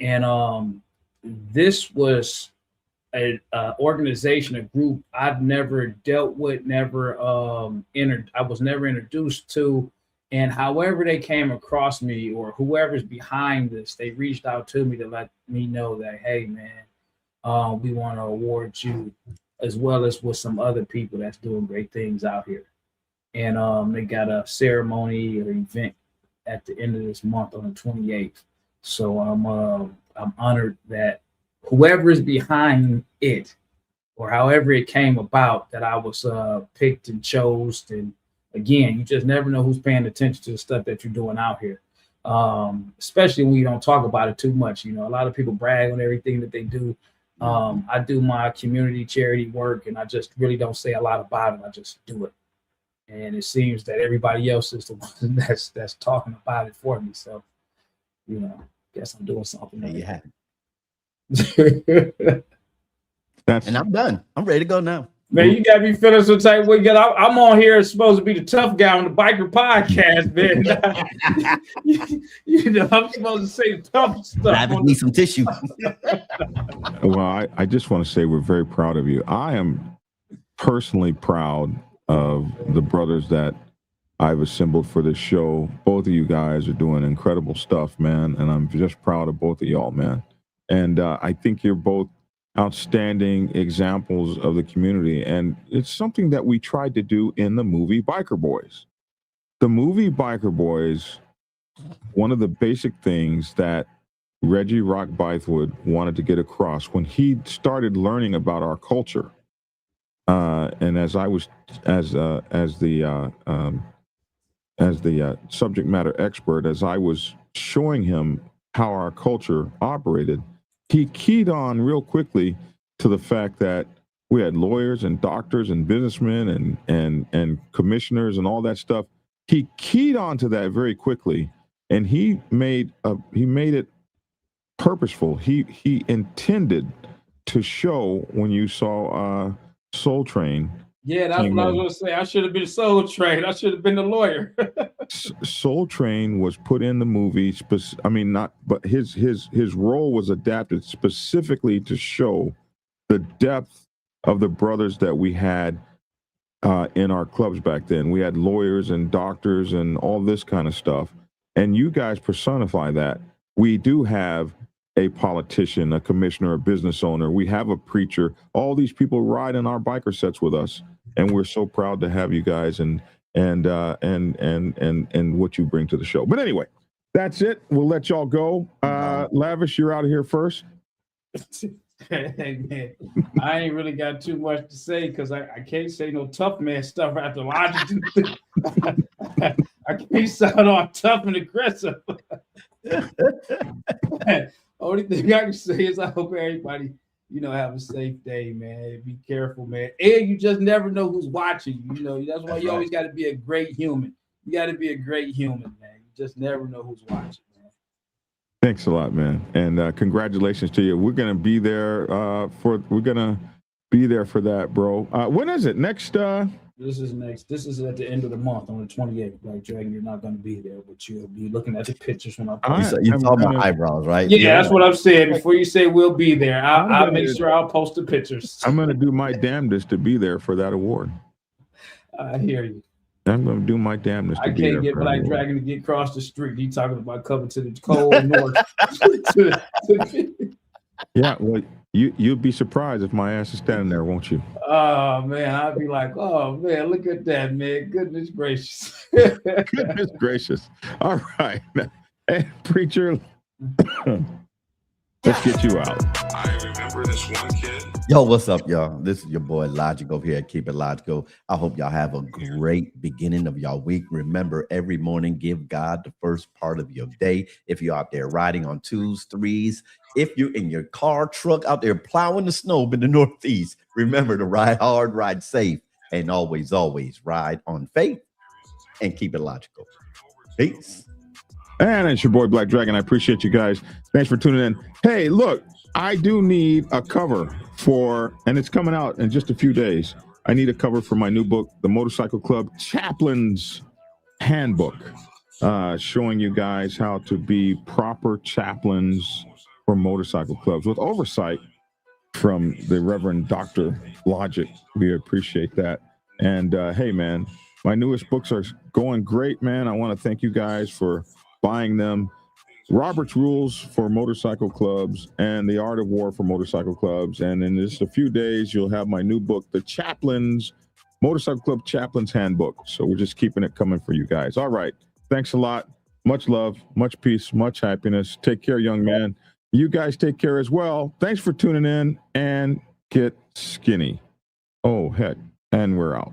And this was an organization, a group I've never dealt with, I was never introduced to. And however they came across me or whoever's behind this, they reached out to me to let me know that, hey, man, we want to award you, as well as with some other people that's doing great things out here. And they got a ceremony or event at the end of this month on the 28th. So I'm honored that whoever is behind it, or however it came about, that I was picked and chose. And again, you just never know who's paying attention to the stuff that you're doing out here, especially when you don't talk about it too much. You know, a lot of people brag on everything that they do. I do my community charity work, and I just really don't say a lot about it. I just do it, and it seems that everybody else is the one that's talking about it for me. So, guess I'm doing something.
There you have
it.
And I'm done. I'm ready to go now.
Man, you got me feeling some type of way. I'm on here supposed to be the tough guy on the Biker podcast, man. I'm supposed to say the tough stuff.
I need some tissue.
Well, I just want to say we're very proud of you. I am personally proud of the brothers that I've assembled for this show. Both of you guys are doing incredible stuff, man, and I'm just proud of both of y'all, man. And I think you're both outstanding examples of the community, and it's something that we tried to do in the movie Biker Boyz. The movie Biker Boyz, one of the basic things that Reggie Rock Bythewood wanted to get across when he started learning about our culture, and as I was as the subject matter expert, as I was showing him how our culture operated, he keyed on real quickly to the fact that we had lawyers and doctors and businessmen and commissioners and all that stuff. He keyed on to that very quickly, and he made it purposeful. He intended to show, when you saw Soul Train.
Yeah, that's what I was going to say. I should have been Soul Train. I should have been the lawyer.
Soul Train was put in the movie. But his role was adapted specifically to show the depth of the brothers that we had in our clubs back then. We had lawyers and doctors and all this kind of stuff. And you guys personify that. We do have a politician, a commissioner, a business owner. We have a preacher. All these people ride in our biker sets with us, and we're so proud to have you guys and what you bring to the show. But anyway, that's it. We'll let y'all go. Lavish, you're out of here first.
Hey man, I ain't really got too much to say because I can't say no tough man stuff after Logic. I can't sound all tough and aggressive. Only thing I can say is I hope everybody, have a safe day, man. Be careful, man. And you just never know who's watching you. That's why you always got to be a great human. You got to be a great human, man. You just never know who's watching, man.
Thanks a lot, man. And congratulations to you. We're gonna be there for that, bro. When is it? Next
This is at the end of the month on the 28th. Black Dragon, you're not going to be there, but you'll be looking at the pictures when I post.
You talking about eyebrows, right?
Yeah, that's what I'm saying. Before you say we'll be there, I'll make sure I'll post the pictures.
I'm going to do my damnedest to be there for that award.
I hear you.
I'm going to do my damnedest.
I can't get Black Dragon to get across the street. He talking about coming to the cold north.
Yeah, well, you'll be surprised if my ass is standing there, won't you?
Oh man, I'd be like, oh man, look at that, man. Goodness gracious.
Goodness gracious. All right. Hey, preacher, let's get you out.
I remember this one kid.
Yo, what's up, y'all? This is your boy Logic over here at Keep It Logical. I hope y'all have a great beginning of y'all week. Remember, every morning, give God the first part of your day. If you're out there riding on 2s, 3s, if you're in your car, truck, out there plowing the snow in the Northeast, remember to ride hard, ride safe, and always, always ride on faith and keep it logical. Peace.
And it's your boy Black Dragon. I appreciate you guys. Thanks for tuning in. Hey, look, I do need a cover and it's coming out in just a few days. I need a cover for my new book, The Motorcycle Club Chaplain's Handbook, showing you guys how to be proper chaplains for motorcycle clubs with oversight from the Reverend Dr. Logic. We appreciate that. And hey, man, my newest books are going great, man. I want to thank you guys for buying them. Robert's Rules for Motorcycle Clubs and The Art of War for Motorcycle Clubs. And in just a few days, you'll have my new book, The Motorcycle Club Chaplain's Handbook. So we're just keeping it coming for you guys. All right. Thanks a lot. Much love, much peace, much happiness. Take care, young man. You guys take care as well. Thanks for tuning in and get skinny. Oh, heck. And we're out.